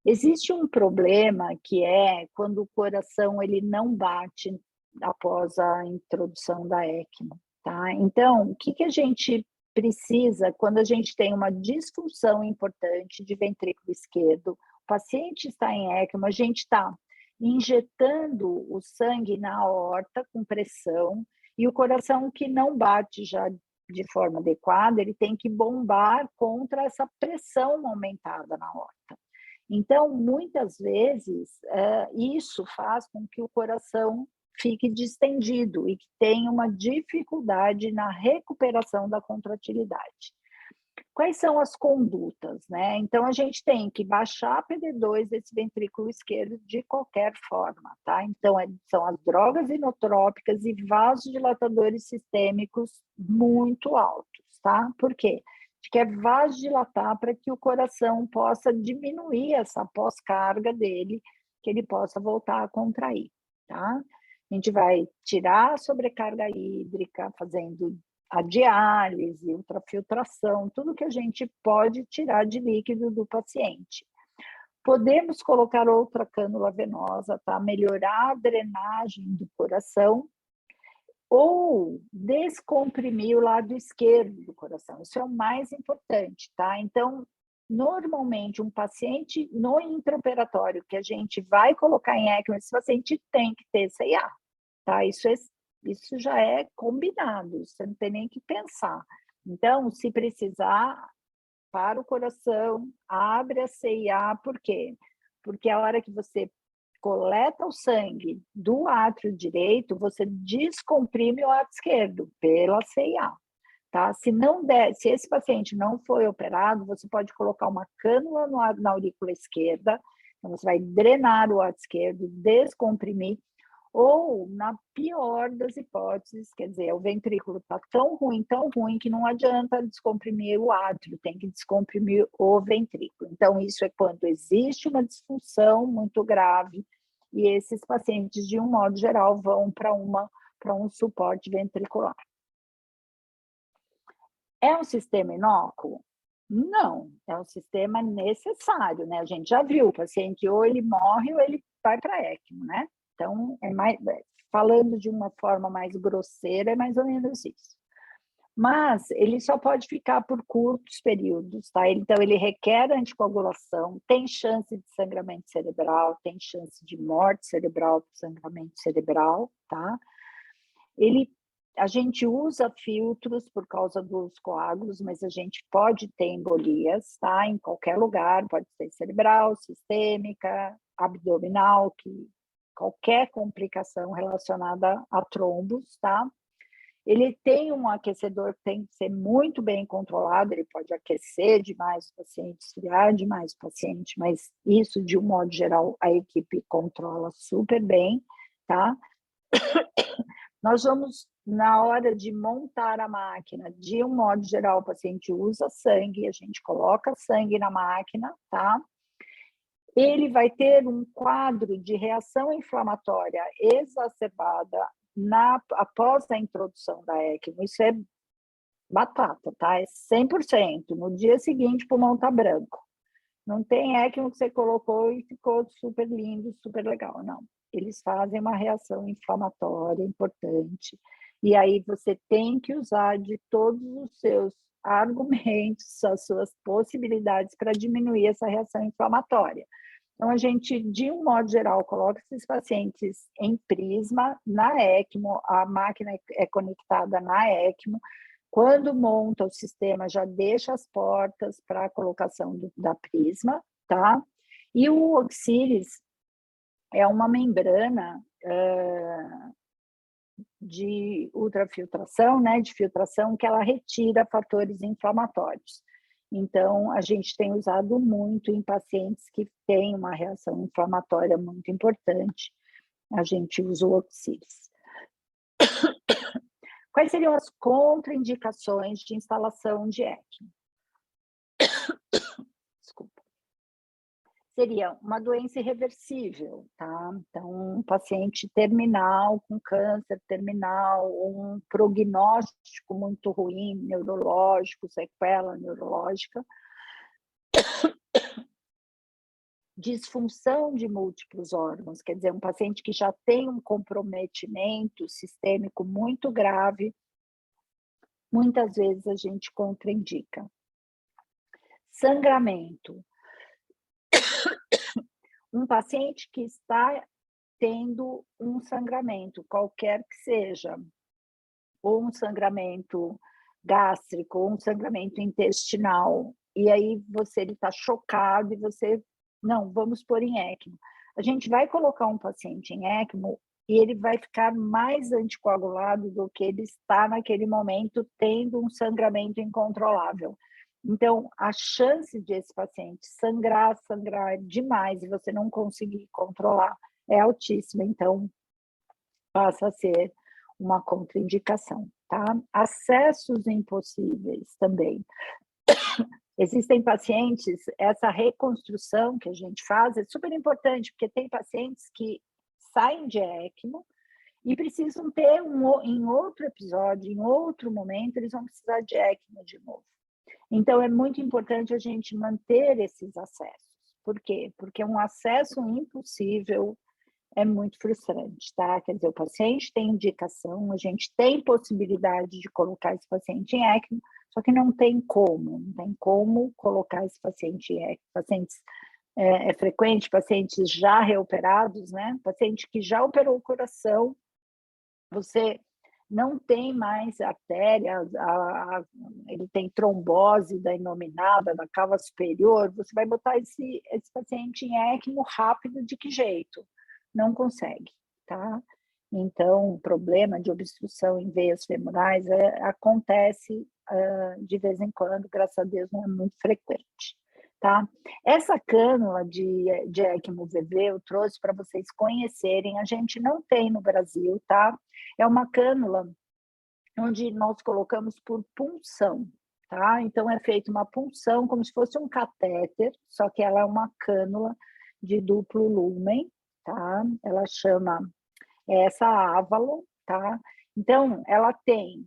Existe um problema que é quando o coração ele não bate após a introdução da ECMO, tá? Então, o que a gente precisa quando a gente tem uma disfunção importante de ventrículo esquerdo, o paciente está em ECMO, a gente está injetando o sangue na aorta com pressão e o coração que não bate já de forma adequada, ele tem que bombar contra essa pressão aumentada na aorta. Então, muitas vezes, isso faz com que o coração fique distendido e que tenha uma dificuldade na recuperação da contratilidade. Quais são as condutas, né? Então, a gente tem que baixar a PD2 desse ventrículo esquerdo de qualquer forma, tá? Então, são as drogas inotrópicas e vasodilatadores sistêmicos muito altos, tá? Por quê? A gente quer vasodilatar para que o coração possa diminuir essa pós-carga dele, que ele possa voltar a contrair, tá? A gente vai tirar a sobrecarga hídrica, fazendo a diálise, ultrafiltração, tudo que a gente pode tirar de líquido do paciente. Podemos colocar outra cânula venosa, tá? Melhorar a drenagem do coração ou descomprimir o lado esquerdo do coração. Isso é o mais importante, tá? Então, normalmente, um paciente no intraoperatório que a gente vai colocar em ECMO, esse paciente tem que ter CIA, tá? Isso já é combinado, você não tem nem que pensar. Então, se precisar, para o coração, abre a CIA, por quê? Porque a hora que você coleta o sangue do átrio direito, você descomprime o átrio esquerdo pela CIA, tá? Se não der, se esse paciente não foi operado, você pode colocar uma cânula na aurícula esquerda, então você vai drenar o átrio esquerdo, descomprimir, ou, na pior das hipóteses, quer dizer, o ventrículo está tão ruim, que não adianta descomprimir o átrio, tem que descomprimir o ventrículo. Então, isso é quando existe uma disfunção muito grave e esses pacientes, de um modo geral, vão para um suporte ventricular. É um sistema inócuo? Não, é um sistema necessário, né? A gente já viu, o paciente ou ele morre ou ele vai para ECMO, né? Então, falando de uma forma mais grosseira, é mais ou menos isso. Mas ele só pode ficar por curtos períodos, tá? Então, ele requer anticoagulação, tem chance de sangramento cerebral, tem chance de morte cerebral por sangramento cerebral, tá? A gente usa filtros por causa dos coágulos, mas a gente pode ter embolias, tá? Em qualquer lugar, pode ser cerebral, sistêmica, abdominal, qualquer complicação relacionada a trombos, tá? Ele tem um aquecedor que tem que ser muito bem controlado, ele pode aquecer demais o paciente, esfriar demais o paciente, mas isso, de um modo geral, a equipe controla super bem, tá? Nós vamos, na hora de montar a máquina, de um modo geral, o paciente usa sangue, a gente coloca sangue na máquina, tá? Ele vai ter um quadro de reação inflamatória exacerbada após a introdução da ECMO. Isso é batata, tá? É 100%. No dia seguinte, o pulmão tá branco. Não tem ECMO que você colocou e ficou super lindo, super legal, não. Eles fazem uma reação inflamatória importante, e aí você tem que usar de todos os seus argumentos, as suas possibilidades para diminuir essa reação inflamatória. Então, a gente, de um modo geral, coloca esses pacientes em prisma, na ECMO, a máquina é conectada na ECMO. Quando monta o sistema, já deixa as portas para a colocação da prisma, tá? E o Oxiris é uma membrana de ultrafiltração, né, de filtração, que ela retira fatores inflamatórios. Então, a gente tem usado muito em pacientes que têm uma reação inflamatória muito importante. A gente usa o Oxiris. Quais seriam as contraindicações de instalação de ECMO? Desculpa. Seria uma doença irreversível, tá? Então, um paciente terminal, com câncer terminal, um prognóstico muito ruim, neurológico, sequela neurológica, disfunção de múltiplos órgãos, quer dizer, um paciente que já tem um comprometimento sistêmico muito grave, muitas vezes a gente contraindica. Sangramento. Um paciente que está tendo um sangramento, qualquer que seja, ou um sangramento gástrico, ou um sangramento intestinal, e aí ele está chocado e você, não, vamos pôr em ECMO. A gente vai colocar um paciente em ECMO e ele vai ficar mais anticoagulado do que ele está naquele momento tendo um sangramento incontrolável. Então, a chance de esse paciente sangrar demais e você não conseguir controlar é altíssima, então passa a ser uma contraindicação, tá? Acessos impossíveis também. Existem pacientes, essa reconstrução que a gente faz é super importante, porque tem pacientes que saem de ECMO e precisam ter em outro episódio, em outro momento, eles vão precisar de ECMO de novo. Então, é muito importante a gente manter esses acessos. Por quê? Porque um acesso impossível é muito frustrante, tá? Quer dizer, o paciente tem indicação, a gente tem possibilidade de colocar esse paciente em ECMO, só que não tem como colocar esse paciente em ECMO. Pacientes, é frequente, pacientes já reoperados, né? Paciente que já operou o coração, você não tem mais artéria, ele tem trombose da inominada, da cava superior, você vai botar esse paciente em ECMO rápido de que jeito? Não consegue, tá? Então, o problema de obstrução em veias femorais acontece de vez em quando, graças a Deus não é muito frequente, tá? Essa cânula de ECMO VV eu trouxe para vocês conhecerem, a gente não tem no Brasil, tá? É uma cânula onde nós colocamos por punção, tá? Então, é feita uma punção como se fosse um catéter, só que ela é uma cânula de duplo lumen, tá? Ela chama essa Avalon, tá? Então, ela tem,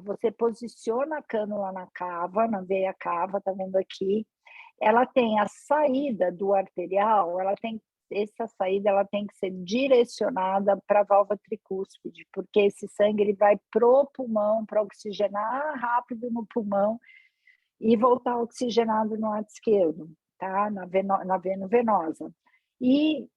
você posiciona a cânula na cava, na veia cava, tá vendo aqui? Ela tem a saída do arterial, essa saída ela tem que ser direcionada para a válvula tricúspide, porque esse sangue ele vai pro pulmão para oxigenar rápido no pulmão e voltar oxigenado no lado esquerdo, tá? Na vena venosa. E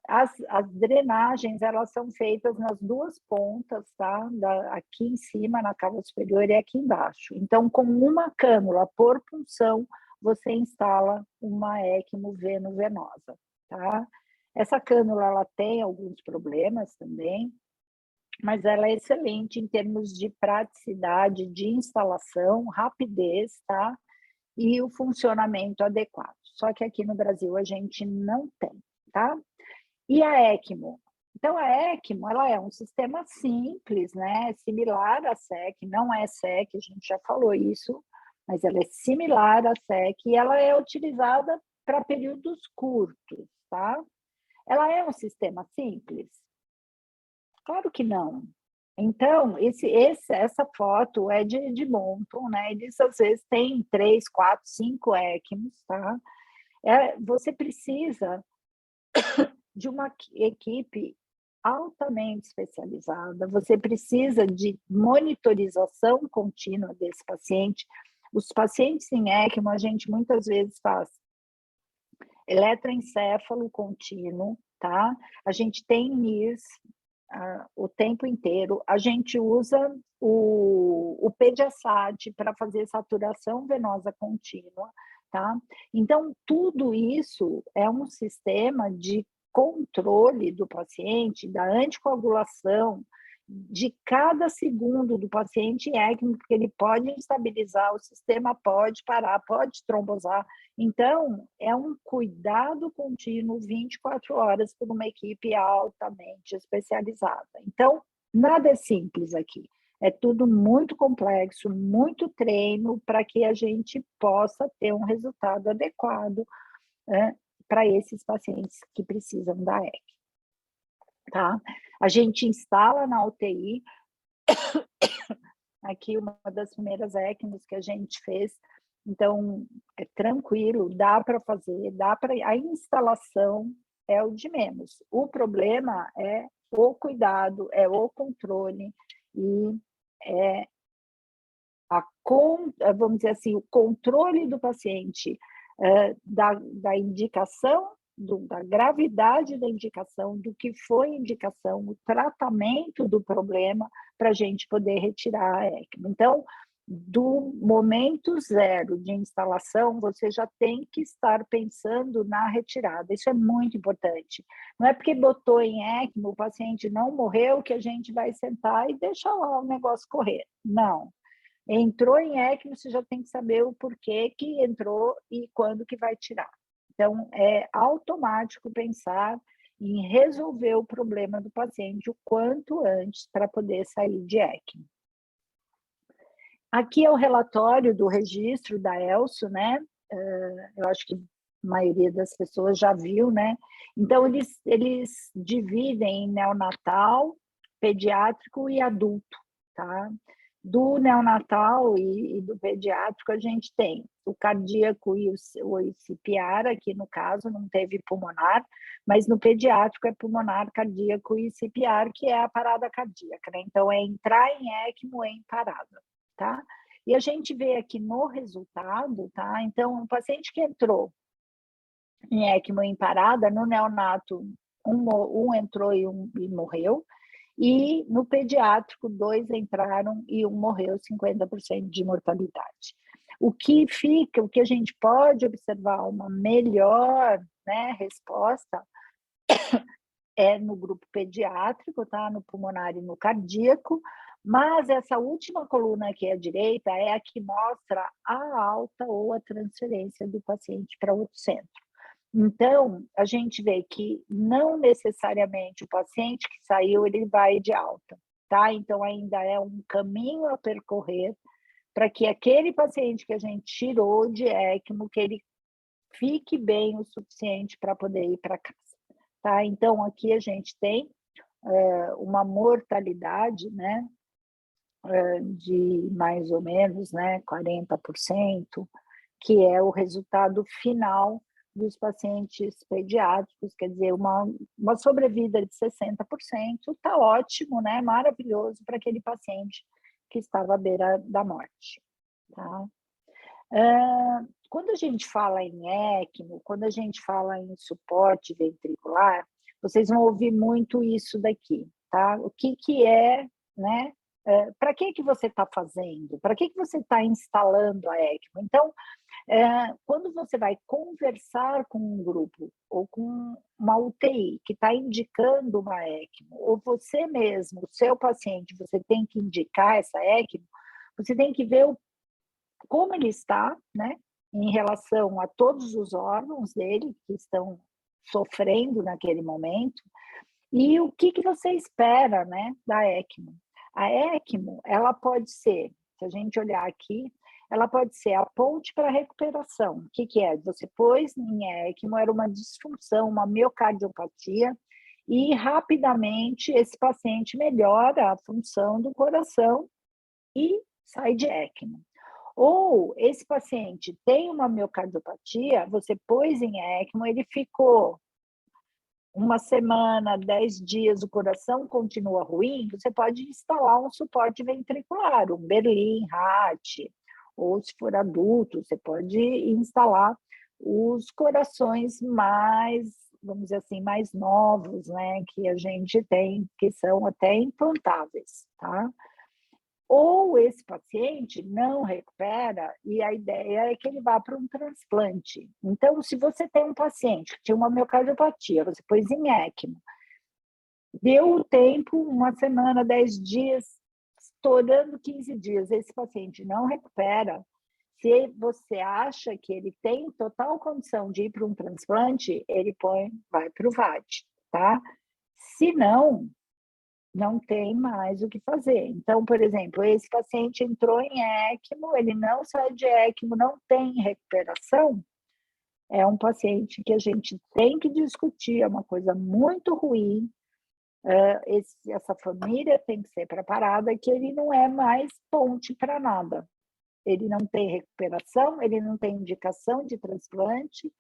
as drenagens, elas são feitas nas duas pontas, tá? Aqui em cima, na cava superior, e aqui embaixo. Então, com uma cânula por punção, você instala uma ECMO veno-venosa, tá? Essa cânula, ela tem alguns problemas também, mas ela é excelente em termos de praticidade de instalação, rapidez, tá? E o funcionamento adequado. Só que aqui no Brasil a gente não tem, tá? E a ECMO? Então, a ECMO, ela é um sistema simples, né? Similar à SEC, não é SEC, a gente já falou isso, mas ela é similar à SEC e ela é utilizada para períodos curtos, tá? Ela é um sistema simples? Claro que não. Então, essa foto é de Edmonton, né? Eles, às vezes, têm 3, 4, 5 ECMOs, tá? Você precisa de uma equipe altamente especializada, você precisa de monitorização contínua desse paciente. Os pacientes em ECMO, a gente muitas vezes faz eletroencéfalo contínuo, tá? A gente tem NIRS o tempo inteiro, a gente usa o PEDIASAT para fazer saturação venosa contínua, tá? Então, tudo isso é um sistema de controle do paciente, da anticoagulação, de cada segundo do paciente em ECMO, porque ele pode instabilizar, o sistema pode parar, pode trombosar. Então, é um cuidado contínuo 24 horas por uma equipe altamente especializada. Então, nada é simples aqui. É tudo muito complexo, muito treino para que a gente possa ter um resultado adequado, né, para esses pacientes que precisam da ECMO. Tá? A gente instala na UTI, aqui uma das primeiras ECMOs que a gente fez, então é tranquilo, dá para fazer, a instalação é o de menos. O problema é o cuidado, é o controle e é vamos dizer assim, o controle do paciente, da indicação, da gravidade da indicação, do que foi indicação, o tratamento do problema, para a gente poder retirar a ECMO. Então, do momento zero de instalação, você já tem que estar pensando na retirada. Isso é muito importante. Não é porque botou em ECMO, o paciente não morreu, que a gente vai sentar e deixar lá o negócio correr. Não. Entrou em ECMO, você já tem que saber o porquê que entrou e quando que vai tirar. Então, é automático pensar em resolver o problema do paciente o quanto antes para poder sair de ECMO. Aqui é o relatório do registro da ELSO, né? Eu acho que a maioria das pessoas já viu, né? Então, eles dividem em neonatal, pediátrico e adulto, tá? Do neonatal e do pediátrico, a gente tem o cardíaco e o CPR, aqui no caso não teve pulmonar, mas no pediátrico é pulmonar, cardíaco e CPR, que é a parada cardíaca, né? Então, é entrar em ECMO em parada, tá? E a gente vê aqui no resultado, tá? Então, um paciente que entrou em ECMO em parada, no neonato, um entrou e morreu, e no pediátrico, 2 entraram e um morreu, 50% de mortalidade. O que a gente pode observar uma melhor, né, resposta é no grupo pediátrico, tá? No pulmonar e no cardíaco, mas essa última coluna aqui à direita é a que mostra a alta ou a transferência do paciente para outro centro. Então, a gente vê que não necessariamente o paciente que saiu, ele vai de alta, tá? Então, ainda é um caminho a percorrer para que aquele paciente que a gente tirou de ECMO, que ele fique bem o suficiente para poder ir para casa, tá? Então, aqui a gente tem uma mortalidade, né, de mais ou menos, né, 40%, que é o resultado final dos pacientes pediátricos, quer dizer, uma sobrevida de 60%, está ótimo, né, maravilhoso para aquele paciente que estava à beira da morte, tá? Quando a gente fala em ECMO, quando a gente fala em suporte ventricular, vocês vão ouvir muito isso daqui, tá? O que é, né? Para que você está fazendo? Para que você está instalando a ECMO? Então, quando você vai conversar com um grupo ou com uma UTI que está indicando uma ECMO, ou você mesmo, o seu paciente, você tem que indicar essa ECMO, você tem que ver como ele está, né, em relação a todos os órgãos dele que estão sofrendo naquele momento, e o que você espera, né, da ECMO. A ECMO, ela pode ser, se a gente olhar aqui, ela pode ser a ponte para a recuperação. O que é? Você pôs em ECMO, era uma disfunção, uma miocardiopatia, e rapidamente esse paciente melhora a função do coração e sai de ECMO. Ou esse paciente tem uma miocardiopatia, você pôs em ECMO, ele ficou uma semana, 10 dias, o coração continua ruim, você pode instalar um suporte ventricular, um Berlin, Hatt, ou se for adulto, você pode instalar os corações mais, vamos dizer assim, mais novos, né, que a gente tem, que são até implantáveis, tá? Ou esse paciente não recupera e a ideia é que ele vá para um transplante. Então, se você tem um paciente que tinha uma miocardiopatia, você pôs em ECMO, deu o tempo, uma semana, 10 dias, estourando 15 dias, esse paciente não recupera, se você acha que ele tem total condição de ir para um transplante, ele vai para o VAD, tá? Se não tem mais o que fazer. Então, por exemplo, esse paciente entrou em ECMO, ele não sai de ECMO, não tem recuperação, é um paciente que a gente tem que discutir, é uma coisa muito ruim, essa família tem que ser preparada, que ele não é mais ponte para nada. Ele não tem recuperação, ele não tem indicação de transplante,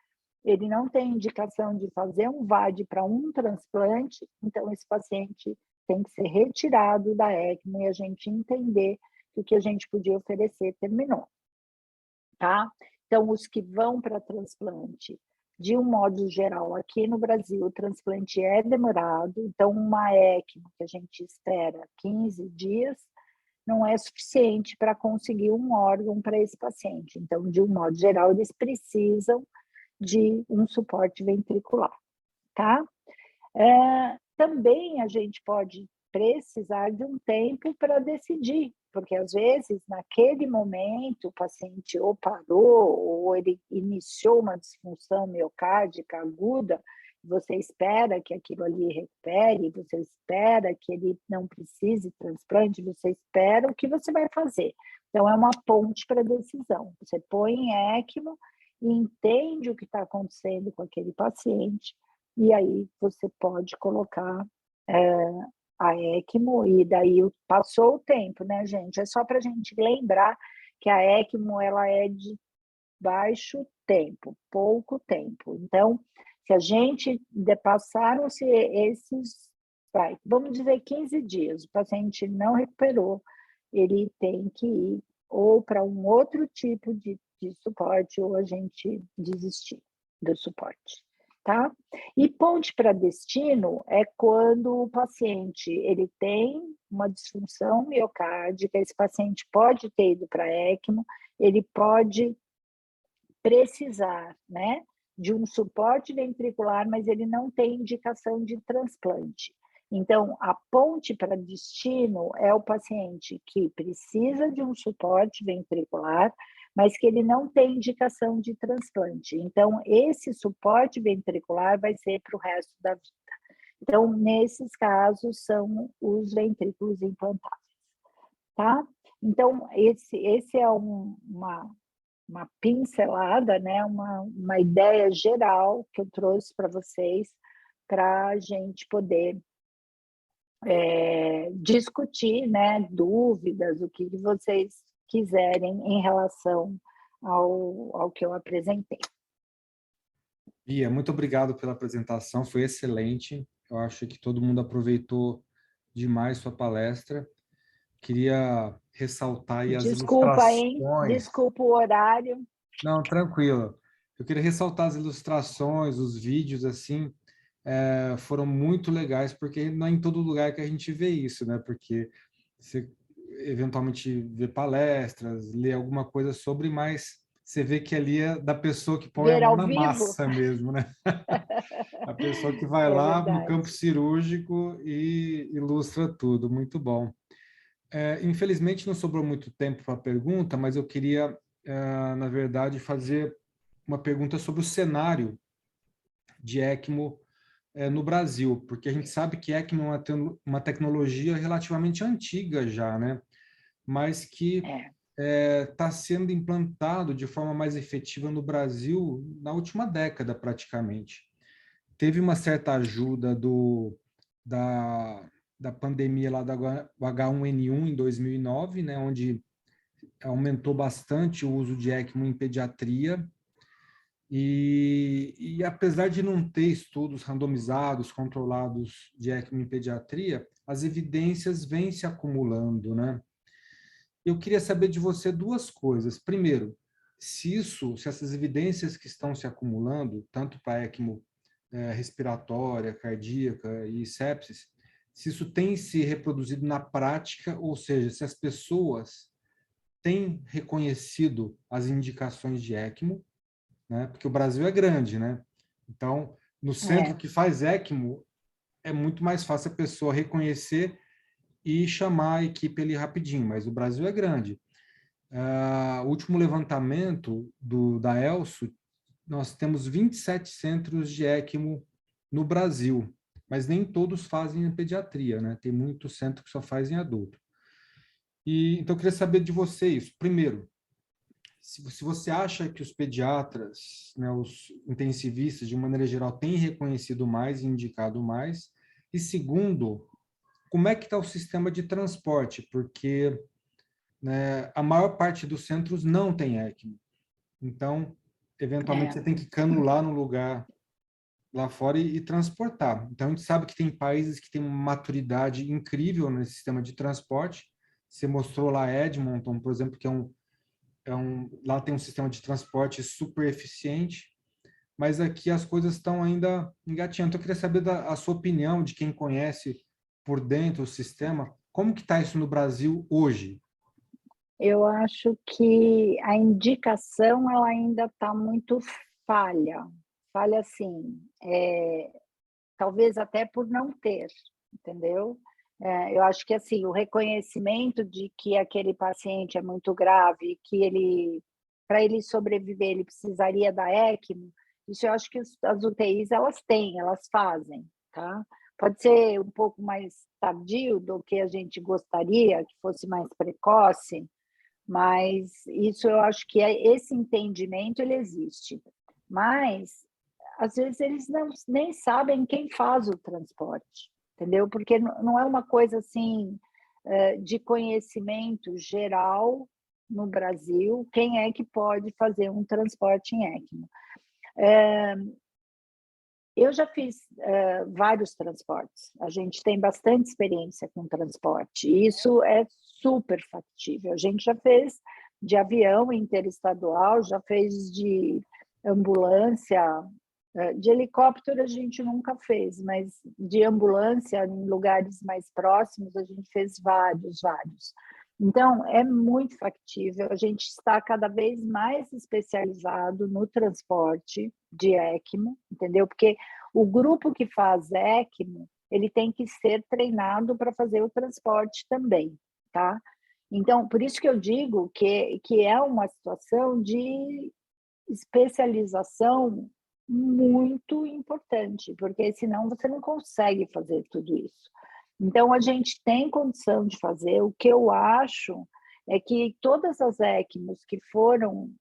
ele não tem indicação de fazer um VAD para um transplante, então esse paciente tem que ser retirado da ECMO e a gente entender que o que a gente podia oferecer terminou, tá? Então, os que vão para transplante, de um modo geral, aqui no Brasil, o transplante é demorado, então uma ECMO que a gente espera 15 dias não é suficiente para conseguir um órgão para esse paciente. Então, de um modo geral, eles precisam de um suporte ventricular, tá? Também a gente pode precisar de um tempo para decidir, porque às vezes, naquele momento, o paciente ou parou, ou ele iniciou uma disfunção miocárdica aguda, você espera que aquilo ali recupere, você espera que ele não precise de transplante, você espera o que você vai fazer. Então, é uma ponte para a decisão. Você põe em ECMO e entende o que está acontecendo com aquele paciente, e aí você pode colocar a ECMO, e daí passou o tempo, né, gente? É só para a gente lembrar que a ECMO ela é de baixo tempo, pouco tempo. Então, se a gente passaram-se esses, vamos dizer, 15 dias, o paciente não recuperou, ele tem que ir ou para um outro tipo de suporte, ou a gente desistir do suporte, tá? E ponte para destino é quando o paciente ele tem uma disfunção miocárdica, esse paciente pode ter ido para ECMO, ele pode precisar, né, de um suporte ventricular, mas ele não tem indicação de transplante. Então, a ponte para destino é o paciente que precisa de um suporte ventricular, mas que ele não tem indicação de transplante. Então, esse suporte ventricular vai ser para o resto da vida. Então, nesses casos, são os ventrículos implantáveis, tá? Então, esse é uma pincelada, né? Uma ideia geral que eu trouxe para vocês, para a gente poder discutir, né, dúvidas, o que vocês quiserem em relação ao que eu apresentei. Bia, muito obrigado pela apresentação, foi excelente. Eu acho que todo mundo aproveitou demais sua palestra. Queria ressaltar aí as Desculpa, hein? ilustrações. Desculpa o horário. Não, tranquilo. Eu queria ressaltar as ilustrações, os vídeos, assim, foram muito legais, porque não é em todo lugar que a gente vê isso, né? Porque você eventualmente vê palestras, lê alguma coisa sobre, mas você vê que ali é da pessoa que põe a Ver mão ao na vivo massa mesmo, né? A pessoa que vai é lá no verdade. campo cirúrgico e ilustra tudo. Muito bom. Infelizmente, não sobrou muito tempo para a pergunta, mas eu queria, na verdade, fazer uma pergunta sobre o cenário de ECMO no Brasil, porque a gente sabe que ECMO é uma tecnologia relativamente antiga já, né? Mas que É, está sendo implantado de forma mais efetiva no Brasil na última década, praticamente. Teve uma certa ajuda da, da pandemia lá do H1N1 em 2009, né, onde aumentou bastante o uso de ECMO em pediatria, e apesar de não ter estudos randomizados, controlados de ECMO em pediatria, as evidências vêm se acumulando, né? Eu queria saber de você duas coisas. Primeiro, se essas evidências que estão se acumulando, tanto para ECMO respiratória, cardíaca e sepsis, se isso tem se reproduzido na prática, ou seja, se as pessoas têm reconhecido as indicações de ECMO, né? Porque o Brasil é grande, né? Então, no centro é, que faz ECMO, é muito mais fácil a pessoa reconhecer e chamar a equipe ali rapidinho, mas o Brasil é grande. O último levantamento da ELSO, nós temos 27 centros de ECMO no Brasil, mas nem todos fazem em pediatria, né? Tem muito centro que só faz em adulto. Então, eu queria saber de vocês, primeiro, se você acha que os pediatras, né, os intensivistas, de maneira geral, têm reconhecido mais e indicado mais, e segundo, como é que está o sistema de transporte? Porque, né, a maior parte dos centros não tem ECMO. Então, eventualmente, é. você tem que canular no lugar lá fora e transportar. Então, a gente sabe que tem países que têm uma maturidade incrível nesse sistema de transporte. Você mostrou lá Edmonton, por exemplo, que lá tem um sistema de transporte super eficiente, mas aqui as coisas estão ainda engatinhando. Então, eu queria saber a sua opinião, de quem conhece por dentro o sistema, como que está isso no Brasil hoje? Eu acho que a indicação ela ainda está muito falha. Falha assim, talvez até por não ter, entendeu? Eu acho que assim, o reconhecimento de que aquele paciente é muito grave, que ele, para ele sobreviver, ele precisaria da ECMO, isso eu acho que as UTIs elas têm, elas fazem, tá? Pode ser um pouco mais tardio do que a gente gostaria, que fosse mais precoce, mas isso eu acho que esse entendimento ele existe. Mas às vezes eles nem sabem quem faz o transporte, entendeu? Porque não é uma coisa assim de conhecimento geral no Brasil, quem é que pode fazer um transporte em ECMO. Eu já fiz vários transportes, a gente tem bastante experiência com transporte, e isso é super factível. A gente já fez de avião interestadual, já fez de ambulância, de helicóptero a gente nunca fez, mas de ambulância em lugares mais próximos a gente fez vários. Então, é muito factível, a gente está cada vez mais especializado no transporte de ECMO, entendeu? Porque o grupo que faz ECMO, ele tem que ser treinado para fazer o transporte também, tá? Então, por isso que eu digo que é uma situação de especialização muito importante, porque senão você não consegue fazer tudo isso. Então, a gente tem condição de fazer. O que eu acho é que todas as ECMOs que foram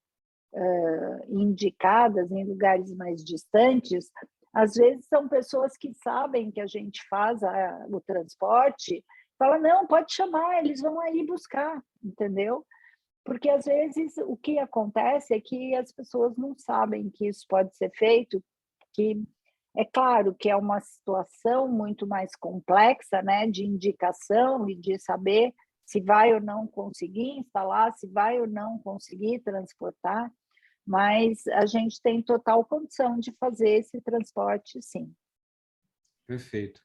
indicadas em lugares mais distantes, às vezes são pessoas que sabem que a gente faz o transporte, fala, não, pode chamar, eles vão aí buscar, entendeu? Porque, às vezes, o que acontece é que as pessoas não sabem que isso pode ser feito, que é claro que é uma situação muito mais complexa, né, de indicação e de saber se vai ou não conseguir instalar, se vai ou não conseguir transportar, mas a gente tem total condição de fazer esse transporte, sim. Perfeito.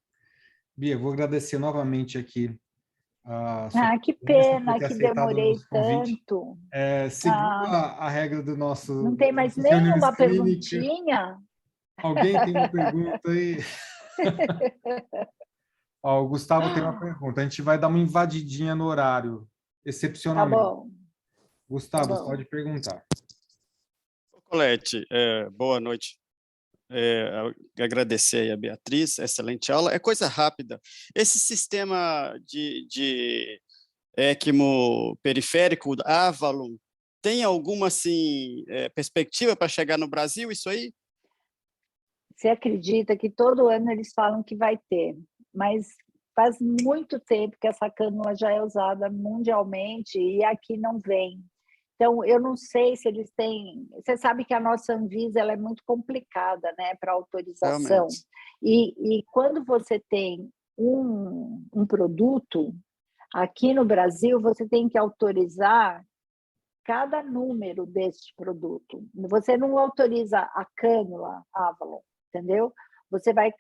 Bia, vou agradecer novamente aqui a sua Que presença, por pena ter que aceitado o demorei nosso convite. tanto. Seguindo a regra Não das tem mais nossas reuniões nenhuma clínicas, perguntinha? alguém tem uma pergunta aí? Ó, o Gustavo tem uma pergunta. A gente vai dar uma invadidinha no horário, Tá excepcionalmente. bom, tá Gustavo, você bom. pode perguntar. Colete, boa noite. Agradecer aí a Beatriz, excelente aula. É coisa rápida. Esse sistema de ECMO periférico, Avalon, tem alguma assim, perspectiva para chegar no Brasil, isso aí? Você acredita que todo ano eles falam que vai ter, mas faz muito tempo que essa cânula já é usada mundialmente e aqui não vem. Então, eu não sei se eles têm... Você sabe que a nossa Anvisa ela é muito complicada, né, para autorização. Realmente. E quando você tem um produto, aqui no Brasil, você tem que autorizar cada número deste produto. Você não autoriza a cânula Avalon, entendeu? Você vai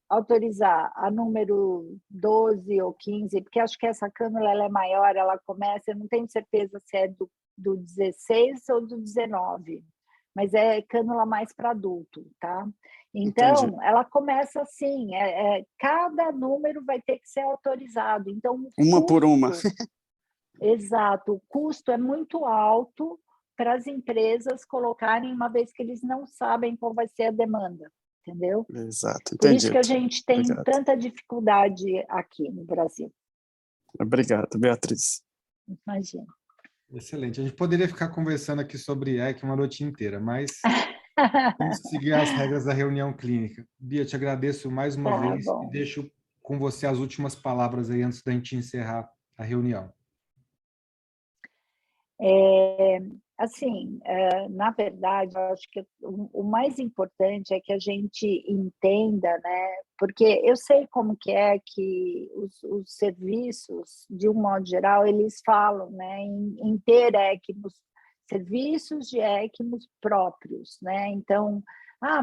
autorizar a número 12 ou 15, porque acho que essa cânula ela é maior, ela começa, eu não tenho certeza se é do 16 ou do 19, mas é cânula mais para adulto, tá? Então, Entendi. ela começa assim, cada número vai ter que ser autorizado. Então, Uma por uma. exato, o custo é muito alto para as empresas colocarem, uma vez que eles não sabem qual vai ser a demanda, entendeu? Exato, Por isso que a entendido. gente tem Obrigado. tanta dificuldade aqui no Brasil. Obrigado, Beatriz. Imagina. Excelente. A gente poderia ficar conversando aqui sobre ECMO uma noite inteira, mas temos que seguir as regras da reunião clínica. Bia, te agradeço mais uma Tá vez e bom. deixo com você as últimas palavras aí antes da gente encerrar a reunião. Assim, na verdade, eu acho que o mais importante é que a gente entenda, né? Porque eu sei como que é que os serviços, de um modo geral, eles falam, né, em ter ECMOs, serviços de ECMOs próprios, né? Então,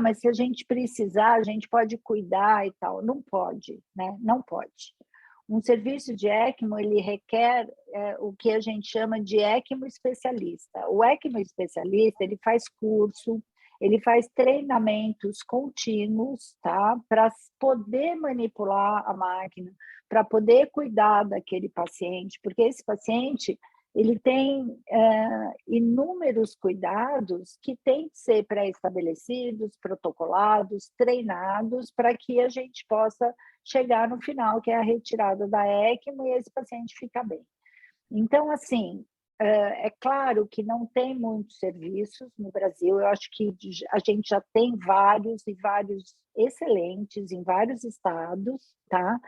mas se a gente precisar, a gente pode cuidar e tal. Não pode, né? Não pode. Um serviço de ECMO, ele requer o que a gente chama de ECMO especialista. O ECMO especialista, ele faz curso, ele faz treinamentos contínuos, tá? Para poder manipular a máquina, para poder cuidar daquele paciente, porque esse paciente ele tem inúmeros cuidados que têm que ser pré-estabelecidos, protocolados, treinados, para que a gente possa chegar no final, que é a retirada da ECMO, e esse paciente fica bem. Então, assim, é claro que não tem muitos serviços no Brasil, eu acho que a gente já tem vários, e vários excelentes, em vários estados, tá?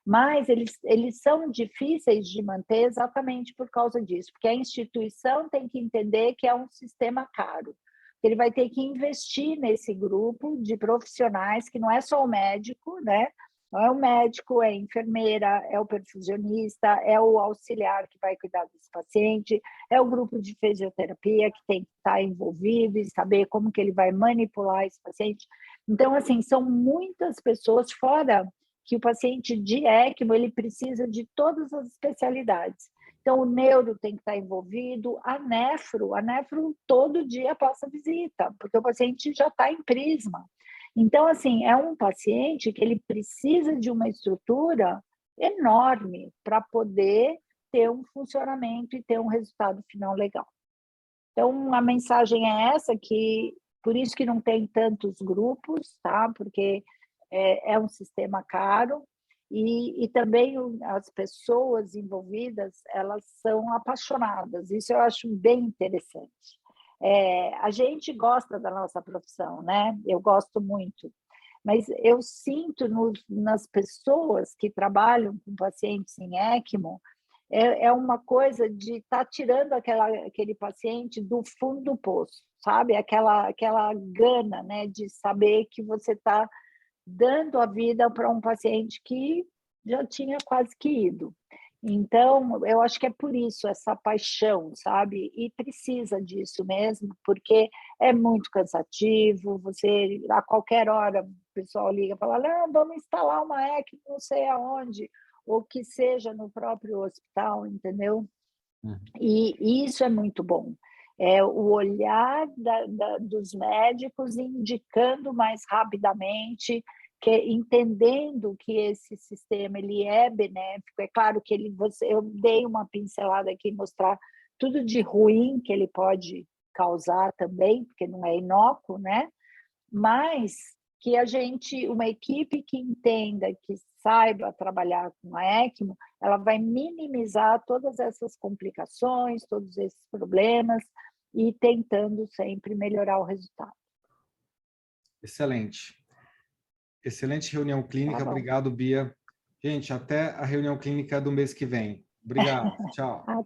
Mas eles são difíceis de manter exatamente por causa disso, porque a instituição tem que entender que é um sistema caro. Ele vai ter que investir nesse grupo de profissionais, que não é só o médico, né? Não é o médico, é a enfermeira, é o perfusionista, é o auxiliar que vai cuidar desse paciente, é o grupo de fisioterapia que tem que estar envolvido e saber como que ele vai manipular esse paciente. Então, assim, são muitas pessoas, fora que o paciente de ECMO, ele precisa de todas as especialidades. Então, o neuro tem que estar envolvido, a nefro todo dia passa visita, porque o paciente já está em prisma. Então, assim, é um paciente que ele precisa de uma estrutura enorme para poder ter um funcionamento e ter um resultado final legal. Então, a mensagem é essa, que por isso que não tem tantos grupos, tá? Porque é um sistema caro, e também as pessoas envolvidas, elas são apaixonadas, isso eu acho bem interessante. A gente gosta da nossa profissão, né? Eu gosto muito, mas eu sinto nas pessoas que trabalham com pacientes em ECMO, é uma coisa de estar tirando aquele paciente do fundo do poço, sabe? Aquela gana, né, de saber que você está dando a vida para um paciente que já tinha quase que ido. Então, eu acho que é por isso essa paixão, sabe? E precisa disso mesmo, porque é muito cansativo, você, a qualquer hora, o pessoal liga e fala, não, vamos instalar uma ECMO não sei aonde, ou que seja no próprio hospital, entendeu? E isso é muito bom. É o olhar dos médicos indicando mais rapidamente, entendendo que esse sistema ele é benéfico. É claro que eu dei uma pincelada aqui, mostrar tudo de ruim que ele pode causar também, porque não é inócuo, né? Mas que uma equipe que entenda, que saiba trabalhar com a ECMO, ela vai minimizar todas essas complicações, todos esses problemas, e tentando sempre melhorar o resultado. Excelente. Excelente reunião clínica. Tá bom. Obrigado, Bia. Gente, até a reunião clínica do mês que vem. Obrigado. Tchau.